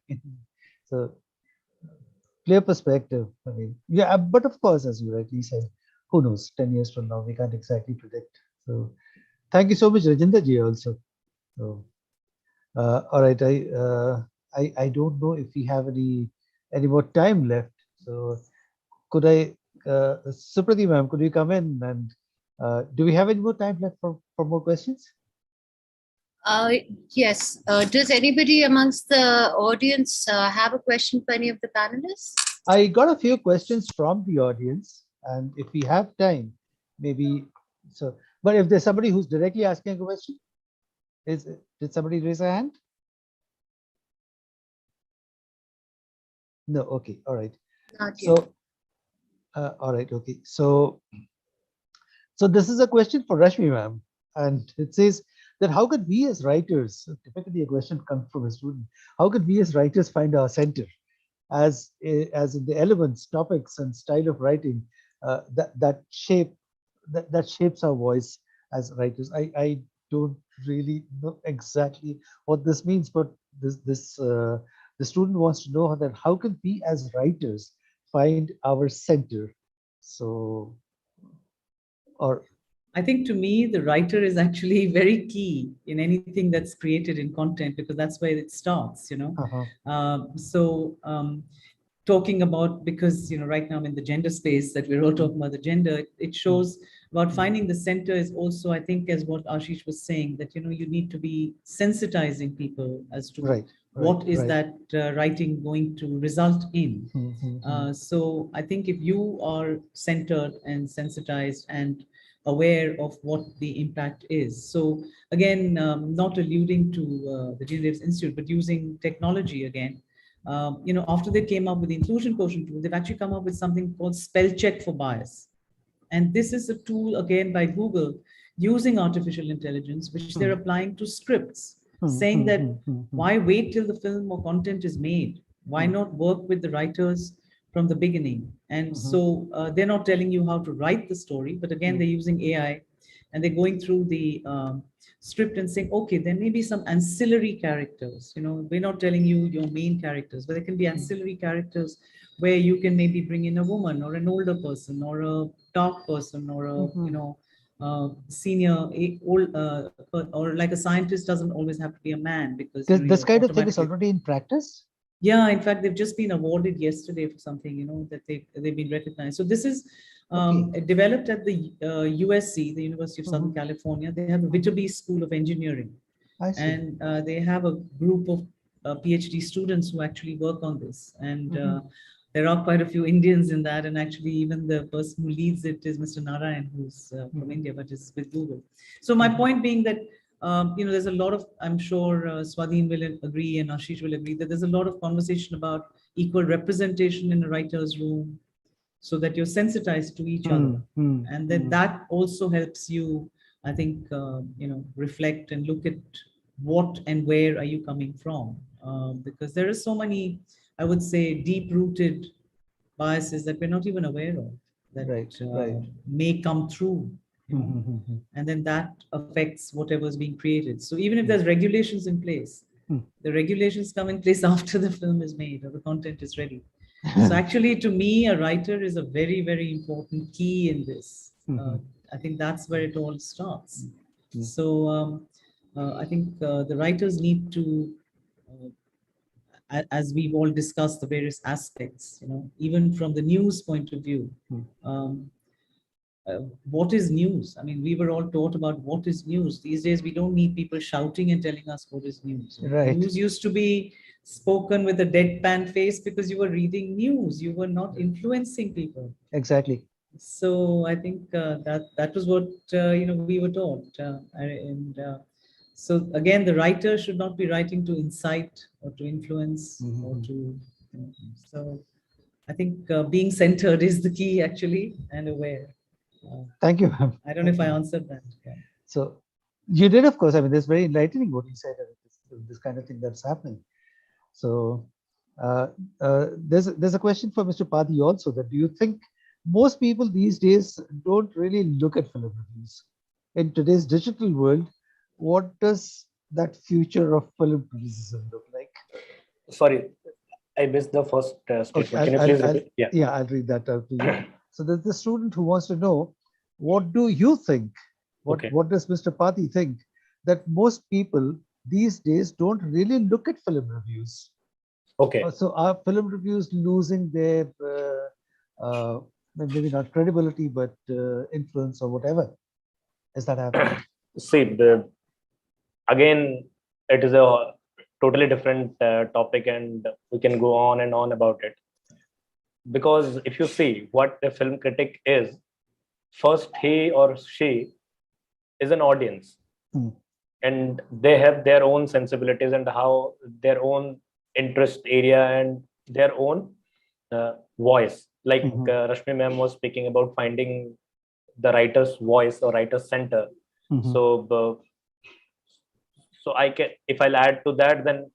So clear perspective. I mean, yeah, but of course, as you rightly said, who knows? 10 years from now, we can't exactly predict. So thank you so much, Rajendra ji, also. So, all right, I don't know if we have any more time left. So could I, Suprati ma'am, could you come in, and do we have any more time left for more questions? Yes. Does anybody amongst the audience have a question for any of the panelists? I got a few questions from the audience, and if we have time, maybe so. But if there's somebody who's directly asking a question, did somebody raise a hand? No. Okay. All right. Not yet. So, all right. Okay. So this is a question for Rashmi ma'am, and it says that how could we as writers, typically a question comes from a student, how could we as writers find our center as in the elements, topics, and style of writing that shapes our voice as writers? I don't really know exactly what this means, but the student wants to know that how can we as writers find our center? So, or I think to me, the writer is actually very key in anything that's created in content, because that's where it starts, talking about, because, right now I'm in the gender space that we're all talking about the gender, it shows about finding the center is also, I think, as what Ashish was saying, that, you need to be sensitizing people as to what is that writing going to result in. So I think if you are centered and sensitized and aware of what the impact is. So again, not alluding to the Gender Institute, but using technology again. After they came up with the inclusion quotient tool, they've actually come up with something called spell check for bias. And this is a tool again by Google using artificial intelligence, which they're applying to scripts, saying that why wait till the film or content is made? Why not work with the writers from the beginning? And so they're not telling you how to write the story, but again, they're using AI and they're going through the script and saying, okay, there may be some ancillary characters. We're not telling you your main characters, but there can be ancillary characters where you can maybe bring in a woman or an older person or a dark person or a senior or like a scientist doesn't always have to be a man, because this kind of thing is already in practice. Yeah, in fact, they've just been awarded yesterday for something, that they've been recognized. So this is developed at the USC, the University of Southern California. They have a Whitterby School of Engineering. I see. And they have a group of PhD students who actually work on this. And there are quite a few Indians in that. And actually, even the person who leads it is Mr. Narayan, who's from India, but is with Google. So my point being that, there's a lot of, I'm sure Swadhin will agree and Ashish will agree, that there's a lot of conversation about equal representation in a writer's room, so that you're sensitized to each other. And then that also helps you, I think, reflect and look at what and where are you coming from. Because there are so many, I would say, deep-rooted biases that we're not even aware of, that may come through. And then that affects whatever's being created. So even if there's regulations in place, the regulations come in place after the film is made or the content is ready. So actually, to me, a writer is a very, very important key in this. I think that's where it all starts. So I think the writers need to, as we've all discussed, the various aspects, even from the news point of view. What is news? I mean, we were all taught about what is news. These days, we don't need people shouting and telling us what is news. Right. News used to be spoken with a deadpan face because you were reading news. You were not influencing people. Exactly. So I think that was what we were taught. So again, the writer should not be writing to incite or to influence or to. So I think being centered is the key, actually, and aware. Thank you. I don't know if I answered that. Yeah. So you did, of course. I mean, that's very enlightening what you said. This kind of thing that's happening. So there's a question for Mr. Padi also. That do you think most people these days don't really look at film reviews in today's digital world? What does that future of film criticism look like? Sorry, I missed the first statement. Okay, Can you please repeat? Yeah, I'll read that out to you. So there's the student who wants to know, what do you think? What does Mr. Pati think that most people these days don't really look at film reviews? Okay. So are film reviews losing their maybe not credibility, but influence or whatever? Is that happening? See, again, it is a totally different topic, and we can go on and on about it. Because if you see what a film critic is, first he or she is an audience, and they have their own sensibilities and how their own interest area and their own voice. Like Rashmi ma'am was speaking about finding the writer's voice or writer's center. So I can, if I'll add to that, then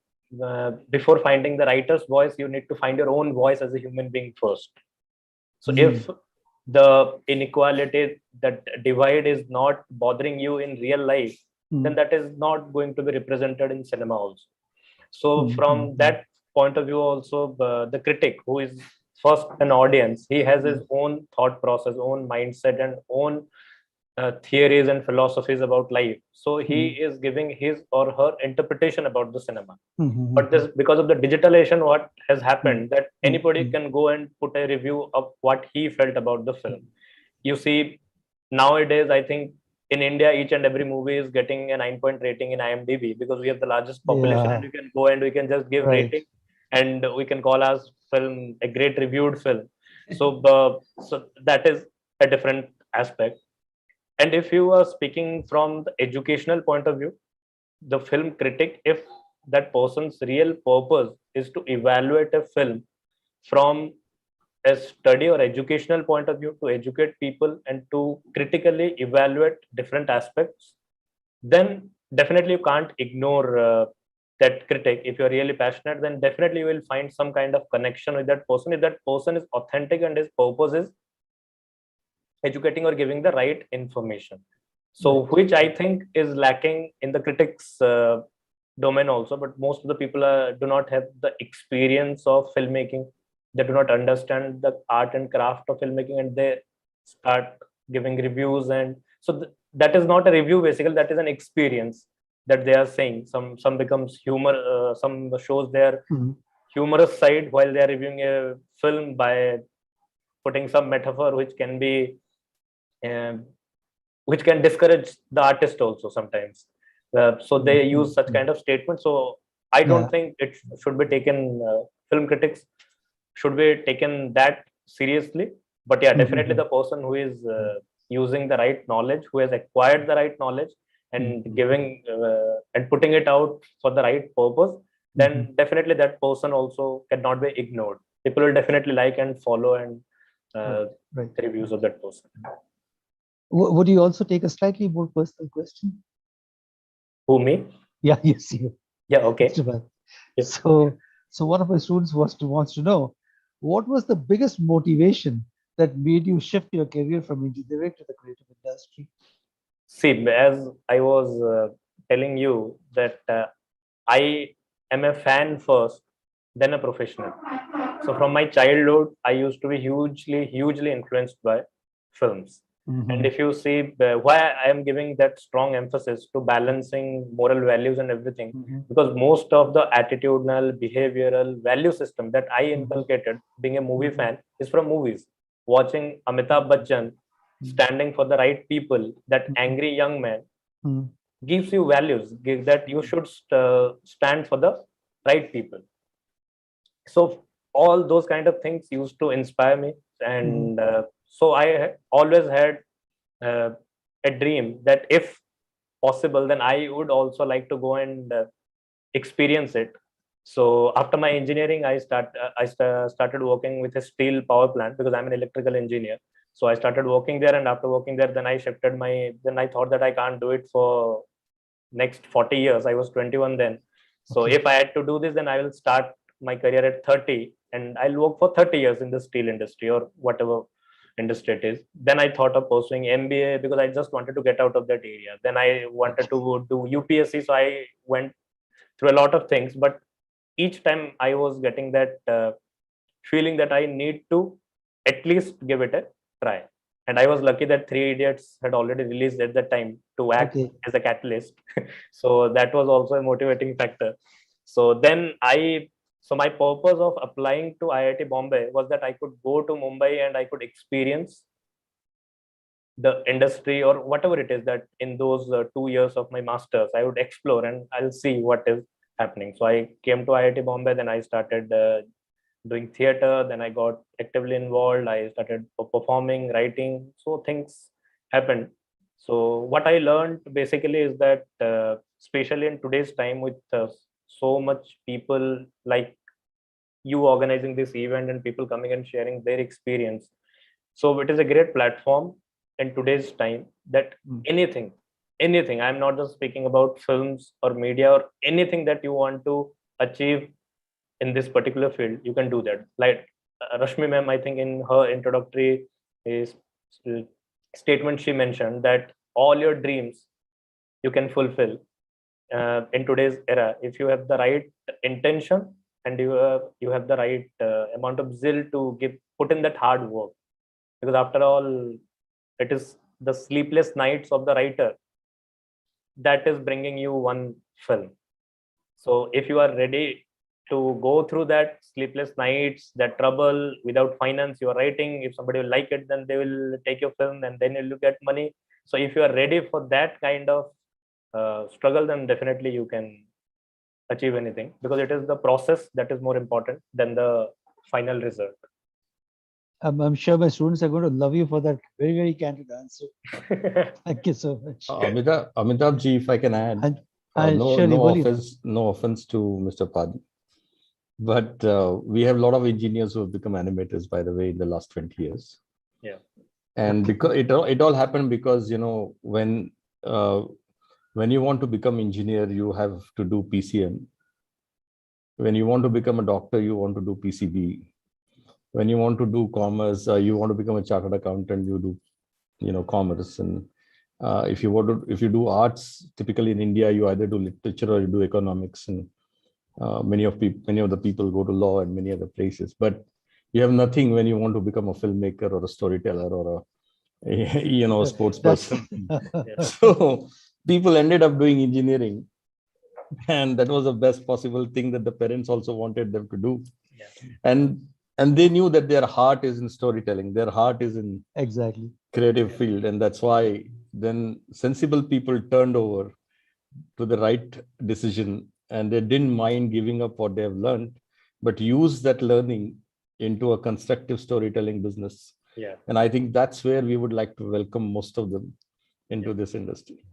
before finding the writer's voice, you need to find your own voice as a human being first. So if the inequality, that divide is not bothering you in real life, then that is not going to be represented in cinema also. So from that point of view also, the critic, who is first an audience, he has his own thought process, own mindset, and own theories and philosophies about life. So he is giving his or her interpretation about the cinema. But this, because of the digitalization, what has happened, that anybody can go and put a review of what he felt about the film. You see, nowadays, I think in India, each and every movie is getting a 9-point rating in IMDb, because we have the largest population, and we can go and we can just give rating, and we can call our film a great reviewed film. So that is a different aspect. And if you are speaking from the educational point of view, the film critic, if that person's real purpose is to evaluate a film from a study or educational point of view, to educate people and to critically evaluate different aspects, then definitely you can't ignore that critic. If you're really passionate, then definitely you will find some kind of connection with that person, if that person is authentic and his purpose is educating or giving the right information. So which I think is lacking in the critics domain also. But most of the people do not have the experience of filmmaking. They do not understand the art and craft of filmmaking, and they start giving reviews. And so that is not a review, basically that is an experience that they are saying. Some becomes humor, some shows their humorous side while they are reviewing a film by putting some metaphor which can be which can discourage the artist also sometimes. So they use such kind of statements. So I don't think it should be taken, film critics should be taken that seriously. But yeah, definitely the person who is using the right knowledge, who has acquired the right knowledge and giving and putting it out for the right purpose, then definitely that person also cannot be ignored. People will definitely like and follow and the reviews of that person. Would you also take a slightly more personal question? Who, me? Yeah, yes, you. Yeah, okay. Yes. So one of my students wants to know, what was the biggest motivation that made you shift your career from engineering to the creative industry? See, as I was telling you that I am a fan first, then a professional. So from my childhood, I used to be hugely influenced by films. And if you see why I am giving that strong emphasis to balancing moral values and everything, because most of the attitudinal, behavioral value system that I inculcated being a movie fan is from movies. Watching Amitabh Bachchan standing for the right people, that angry young man gives you values that you should stand for the right people. So all those kind of things used to inspire me. And so I always had a dream that if possible, then I would also like to go and experience it. So after my engineering, I started working with a steel power plant because I'm an electrical engineer. So I started working there, and after working there, then I thought that I can't do it for next 40 years. I was 21 then. So if I had to do this, then I will start my career at 30 and I'll work for 30 years in the steel industry or whatever industry it is. Then I thought of pursuing MBA because I just wanted to get out of that area. Then I wanted to do UPSC. So I went through a lot of things, but each time I was getting that feeling that I need to at least give it a try. And I was lucky that Three Idiots had already released at that time to act as a catalyst. So that was also a motivating factor. So then so my purpose of applying to IIT Bombay was that I could go to Mumbai and I could experience the industry or whatever it is that in those 2 years of my master's, I would explore and I'll see what is happening. So I came to IIT Bombay, then I started doing theater, then I got actively involved. I started performing, writing, so things happened. So what I learned basically is that, especially in today's time with so much people like you organizing this event and people coming and sharing their experience. So it is a great platform in today's time that anything, I'm not just speaking about films or media or anything that you want to achieve in this particular field, you can do that. Like Rashmi ma'am, I think in her introductory statement, she mentioned that all your dreams you can fulfill in today's era if you have the right intention and you have the right amount of zeal to put in that hard work. Because after all, it is the sleepless nights of the writer that is bringing you one film. So if you are ready to go through that sleepless nights, that trouble without finance, you are writing, if somebody will like it, then they will take your film and then you'll get money. So if you are ready for that kind of struggle, then definitely you can achieve anything, because it is the process that is more important than the final result. I'm sure my students are going to love you for that very, very candid answer. Thank you so much. Amitabh ji, if I can add, no offense to Mr. Padi, but we have a lot of engineers who have become animators, by the way, in the last 20 years. Yeah. And because it all happened because, when you want to become engineer, you have to do PCM. When you want to become a doctor, you want to do PCB. When you want to do commerce, you want to become a chartered accountant, you do, commerce. And if you do arts, typically in India, you either do literature or you do economics. And many of the people go to law and many other places. But you have nothing when you want to become a filmmaker or a storyteller or a sports person. So people ended up doing engineering, and that was the best possible thing that the parents also wanted them to do. And they knew that their heart is in storytelling, their heart is in creative field, and that's why then sensible people turned over to the right decision, and they didn't mind giving up what they have learned, but use that learning into a constructive storytelling business. Yeah. And I think that's where we would like to welcome most of them into this industry.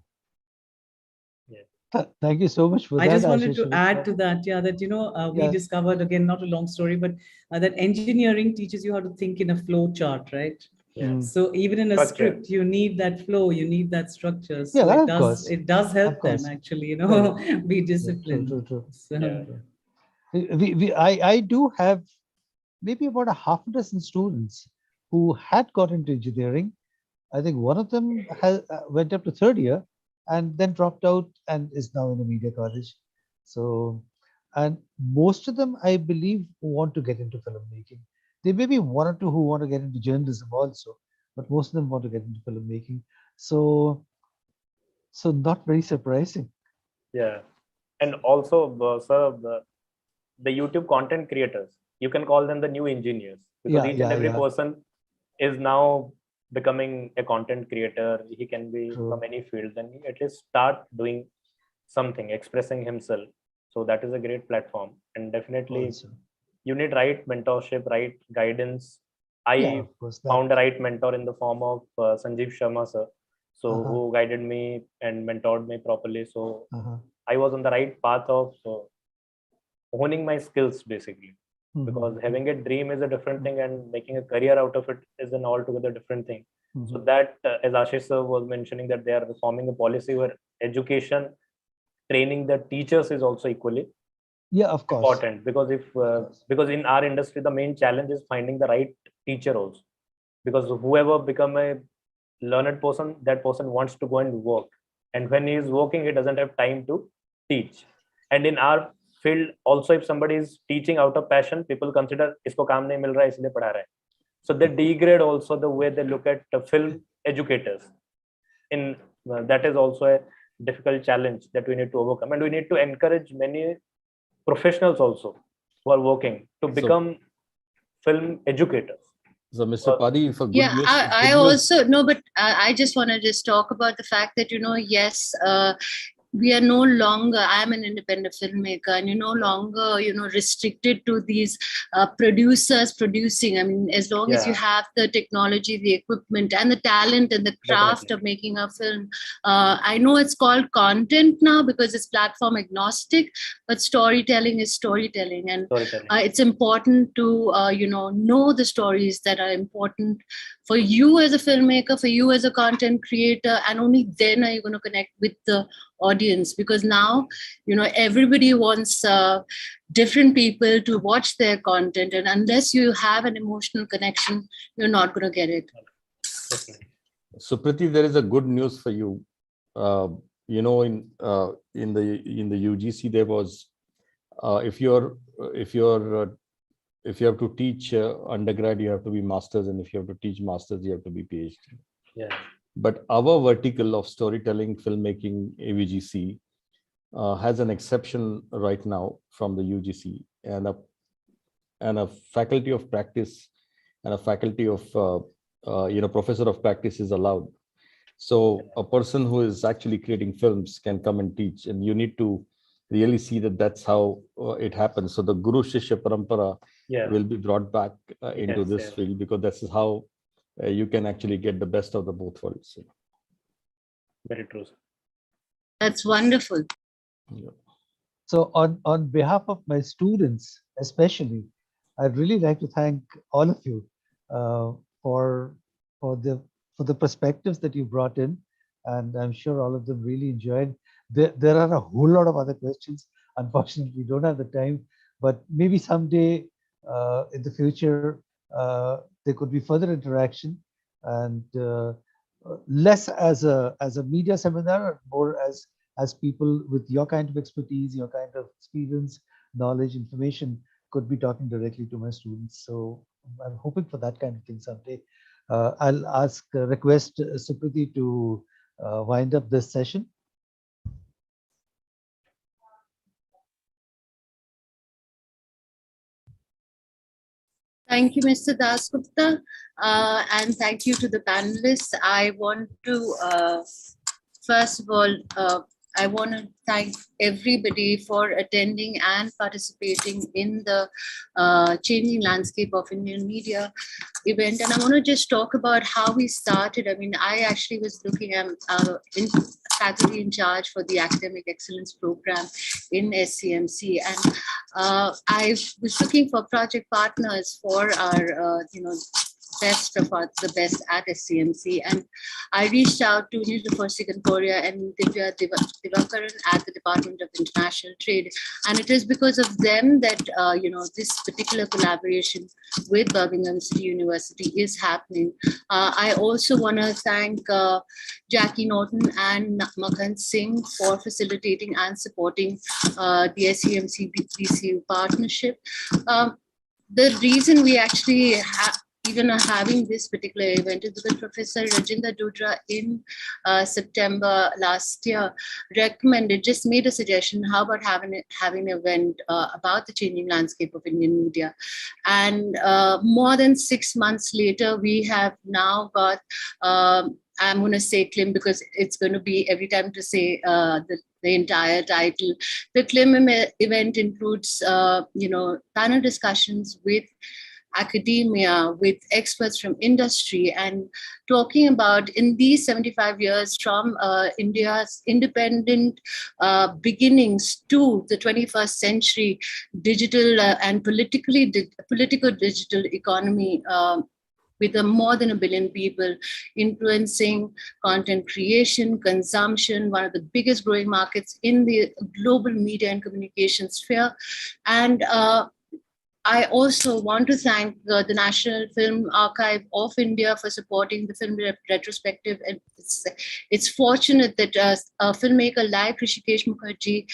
Thank you so much for that. I just wanted Ashish. to add to that, that, we discovered, again, not a long story, but that engineering teaches you how to think in a flow chart, right? Yeah. So even in a script, you need that flow, you need that structure. So it does help them actually, be disciplined. True. So, I do have maybe about a half a dozen students who had got into engineering. I think one of them went up to third year and then dropped out and is now in a media college. So, and most of them, I believe, want to get into filmmaking. There may be one or two who want to get into journalism also, but most of them want to get into filmmaking. So not very surprising. Yeah. And also, sir, the YouTube content creators, you can call them the new engineers, because each and every person is now becoming a content creator. He can be from any field, then he at least start doing something, expressing himself. So that is a great platform, and definitely you need right mentorship, right guidance. I found a right mentor in the form of Sanjeev Sharma sir, so who guided me and mentored me properly. So I was on the right path of honing my skills basically, because having a dream is a different thing and making a career out of it is an altogether different thing. So that, as Ashish sir was mentioning, that they are forming a policy where education, training the teachers is also equally important, because because in our industry the main challenge is finding the right teacher also, because whoever become a learned person, that person wants to go and work, and when he is working he doesn't have time to teach. And in our field also, if somebody is teaching out of passion, people consider isko kaam nahi mil raha hai isliye padha raha hai. So they degrade also the way they look at film educators. In that is also a difficult challenge that we need to overcome, and we need to encourage many professionals also who are working to become film educators. So, Mr. Padi, for good news, I also no, but I just want to just talk about the fact that yes, we are no longer, I'm an independent filmmaker, and you're no longer restricted to these producers producing. I mean, as long as you have the technology, the equipment, and the talent and the craft of making a film. I know it's called content now because it's platform agnostic, but storytelling is storytelling, and it's important to know the stories that are important for you as a filmmaker, for you as a content creator, and only then are you going to connect with the audience, because now everybody wants different people to watch their content, and unless you have an emotional connection, you're not going to get it. So Priti, there is a good news for you. In the UGC there was if you have to teach undergrad, you have to be masters, and if you have to teach masters, you have to be PhD. Yeah. But our vertical of storytelling, filmmaking, AVGC has an exception right now from the UGC, and a faculty of practice and a faculty of professor of practice is allowed. So a person who is actually creating films can come and teach, and you need to really see that that's how it happens. So the Guru Shishya Parampara will be brought back into this field, because this is how you can actually get the best of the both worlds. Very true. That's wonderful. Yeah. So on behalf of my students, especially, I'd really like to thank all of you for the perspectives that you brought in, and I'm sure all of them really enjoyed. There are a whole lot of other questions. Unfortunately, we don't have the time, but maybe someday in the future there could be further interaction, and less as a media seminar, more as people with your kind of expertise, your kind of experience, knowledge, information, could be talking directly to my students. So I'm hoping for that kind of thing someday. I'll request Supriti to wind up this session. Thank you, Mr. Dasgupta, and thank you to the panelists. I want to, first of all, I want to thank everybody for attending and participating in the Changing Landscape of Indian Media event. And I want to just talk about how we started. I mean, I actually was looking at faculty in charge for the Academic Excellence Program in SCMC. And I was looking for project partners for our, best of us, the best at SCMC. And I reached out to Neil for Korea and Divya Divakaran at the Department of International Trade. And it is because of them that, this particular collaboration with Birmingham City University is happening. I also want to thank Jackie Norton and Makhan Singh for facilitating and supporting the SCMC BCU partnership. The reason we actually even having this particular event is because Professor Rajinder Dudra in September last year made a suggestion, how about having an event about the changing landscape of Indian media. And more than 6 months later, we have now got, I'm going to say CLIM because it's going to be every time to say the entire title. The CLIM event includes, panel discussions with academia, with experts from industry, and talking about in these 75 years from India's independent beginnings to the 21st century digital and political digital economy, with more than 1 billion people influencing content creation, consumption, one of the biggest growing markets in the global media and communication sphere. And I also want to thank the National Film Archive of India for supporting the film retrospective. And it's fortunate that a filmmaker like Hrishikesh Mukherjee,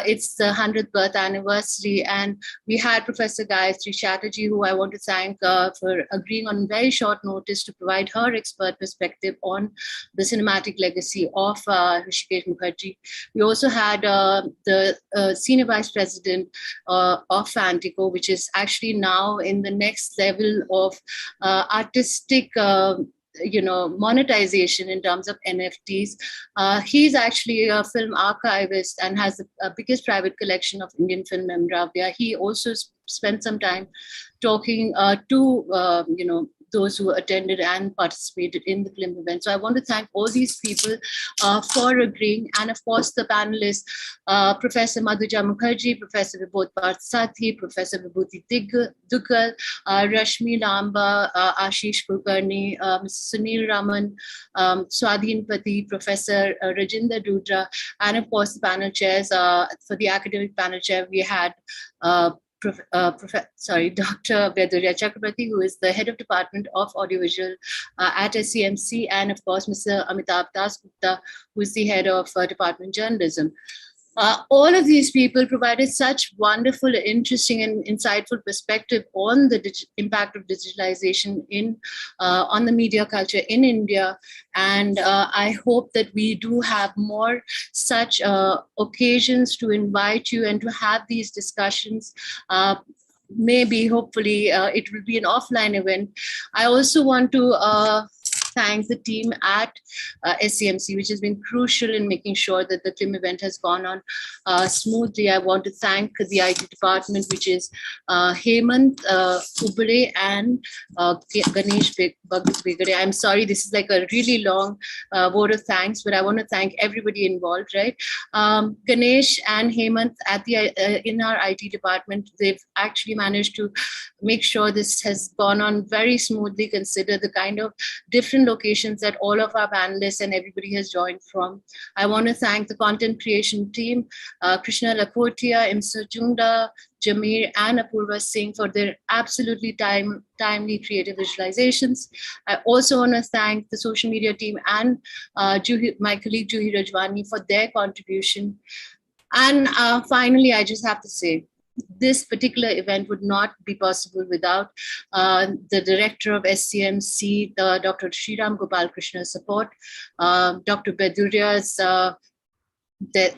it's the 100th birth anniversary, and we had Professor Gayatri Chatterjee, who I want to thank for agreeing on very short notice to provide her expert perspective on the cinematic legacy of Hrishikesh Mukherjee. We also had the Senior Vice President of Fantico, which is actually now in the next level of artistic monetization in terms of NFTs. He's actually a film archivist and has the biggest private collection of Indian film memorabilia. He also spent some time talking to those who attended and participated in the film event. So I want to thank all these people for agreeing. And of course, the panelists, Professor Madhuja Mukherjee, Professor Vibodh Parthasathi, Professor Vibhuti Duggal, Rashmi Lamba, Ashish Kulkarni, Mr. Sunil Raman, Swadhin Pati, Professor Rajinder Dudra, and of course, the panel chairs. For the academic panel chair, we had Dr. Vedurya Chakrabarti, who is the head of Department of Audiovisual at SCMC, and of course, Mr. Amitabh Dasgupta, who is the head of Department of Journalism. All of these people provided such wonderful, interesting, and insightful perspective on the impact of digitalization on the media culture in India. And I hope that we do have more such occasions to invite you and to have these discussions. Maybe, hopefully, it will be an offline event. I also want to thank the team at SCMC, which has been crucial in making sure that the CLIM event has gone on smoothly. I want to thank the IT department, which is Hemant Ubale and Ganesh Begade. I'm sorry, this is like a really long vote of thanks, but I want to thank everybody involved, right? Ganesh and Hemant at in our IT department, they've actually managed to make sure this has gone on very smoothly, consider the kind of different locations that all of our panelists and everybody has joined from. I want to thank the content creation team, Krishna Lakotia, Imsa Jungda, Jameer, and Apurva Singh for their absolutely timely creative visualizations. I also want to thank the social media team and my colleague Juhi Rajwani for their contribution. And finally, I just have to say, this particular event would not be possible without the director of SCMC, Dr. Sriram Gopal Krishna's support, Dr. Bedurya's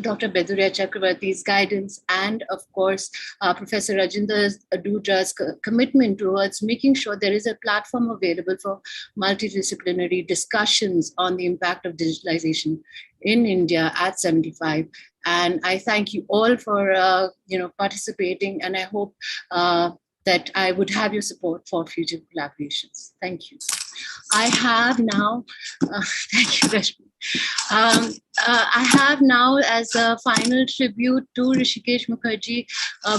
Dr. Beduria Chakravarti's guidance, and of course, Professor Rajendra Adudra's commitment towards making sure there is a platform available for multidisciplinary discussions on the impact of digitalization in India at 75. And I thank you all for participating, and I hope that I would have your support for future collaborations. Thank you. I have now, thank you, Rashmi. I have now, as a final tribute to Rishikesh Mukherjee,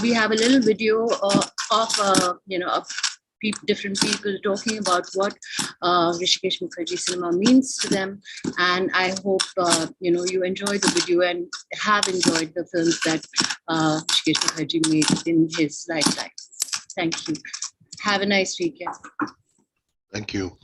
we have a little video of different people talking about what Rishikesh Mukherjee cinema means to them. And I hope you enjoy the video and have enjoyed the films that Rishikesh Mukherjee made in his lifetime. Thank you. Have a nice weekend. Thank you.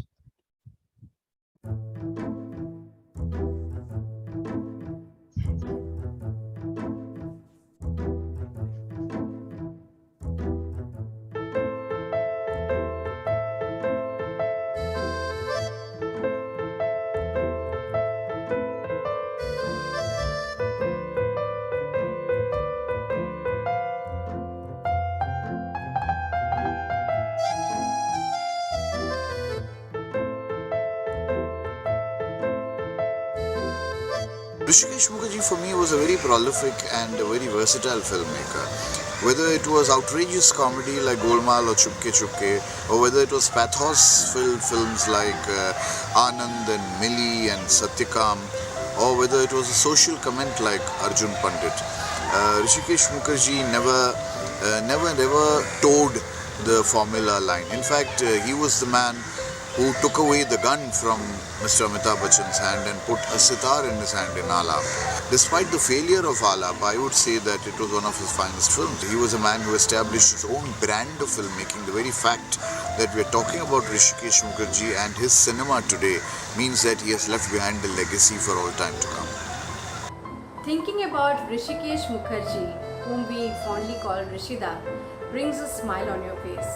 Rishikesh Mukherjee for me was a very prolific and a very versatile filmmaker. Whether it was outrageous comedy like Golmaal or Chupke Chupke, or whether it was pathos-filled films like Anand and Milli and Satyakam, or whether it was a social comment like Arjun Pandit, Rishikesh Mukherjee never toed the formula line. In fact, he was the man who took away the gun from Mr. Amitabh Bachchan's hand and put a sitar in his hand in Alap. Despite the failure of Alap, I would say that it was one of his finest films. He was a man who established his own brand of filmmaking. The very fact that we're talking about Rishikesh Mukherjee and his cinema today means that he has left behind a legacy for all time to come. Thinking about Rishikesh Mukherjee, whom we fondly call Rishida, brings a smile on your face.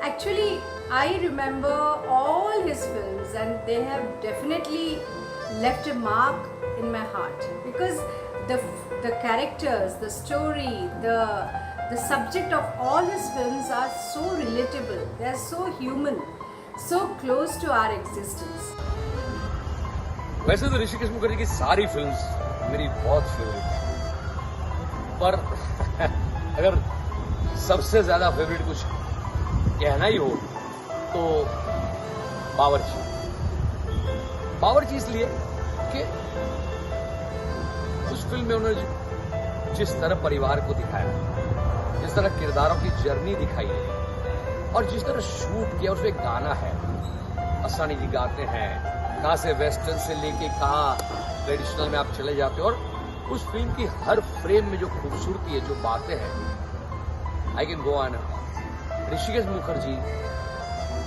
Actually, I remember all his films and they have definitely left a mark in my heart, because the characters, the story, the subject of all his films are so relatable, they are so human, so close to our existence. वैसे तो ऋषिकेश मुखर्जी की सारी films मेरी बहुत favourite है, पर अगर सबसे ज्यादा फेवरेट कुछ कहना ही हो तो बावर्ची इसलिए कि उस फिल्म में उन्होंने जिस तरह परिवार को दिखाया, जिस तरह किरदारों की जर्नी दिखाई और जिस तरह शूट किया, उसमें गाना है, असानी जी गाते हैं, कहाँ से वेस्टर्न से लेके कहाँ ट्रेडिशनल में आप चले जाते हो, और उस फिल्म की हर फ्रेम में जो खूबसूरती है, जो बातें हैं, I can go on. Rishikesh Mukherjee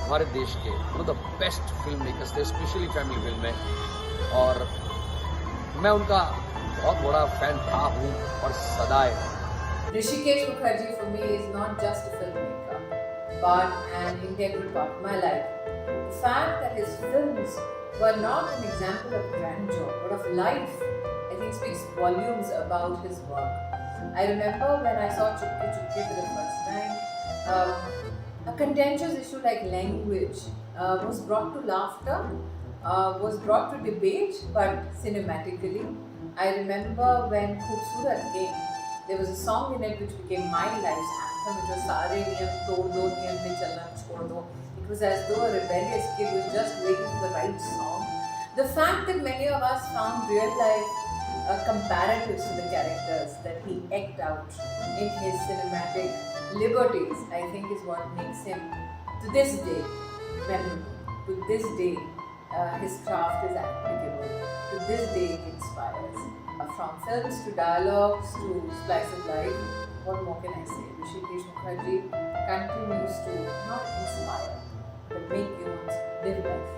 हमारे देश के one of the best film makers थे, स्पेशली फैमिली फिल्म में, और मैं उनका बहुत बड़ा फैन था, हूँ और सदाए। Rishikesh Mukherjee for me is not just a filmmaker, but an integral part of my life. The fact that his films were not an example of grandeur, but of life, I think speaks volumes about his work. I remember when I saw Chupke Chupke for the first time, a contentious issue like language was brought to laughter, was brought to debate, but cinematically. I remember when Khoobsurat came, there was a song in it which became my life's anthem, which was Saare Niyam Tod Do, Niyam Pe Chalna Chhod Do. It was as though a rebellious kid was just waiting for the right song. The fact that many of us found real life comparatives to the characters that he eked out in his cinematic liberties, I think is what makes him, to this day, memorable. To this day, his craft is applicable. To this day, he inspires. From films to dialogues to slice of life, what more can I say? Rishikesh Mukherjee continues to not inspire, but make humans live life.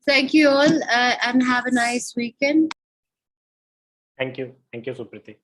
Thank you all and have a nice weekend. Thank you, Supriti.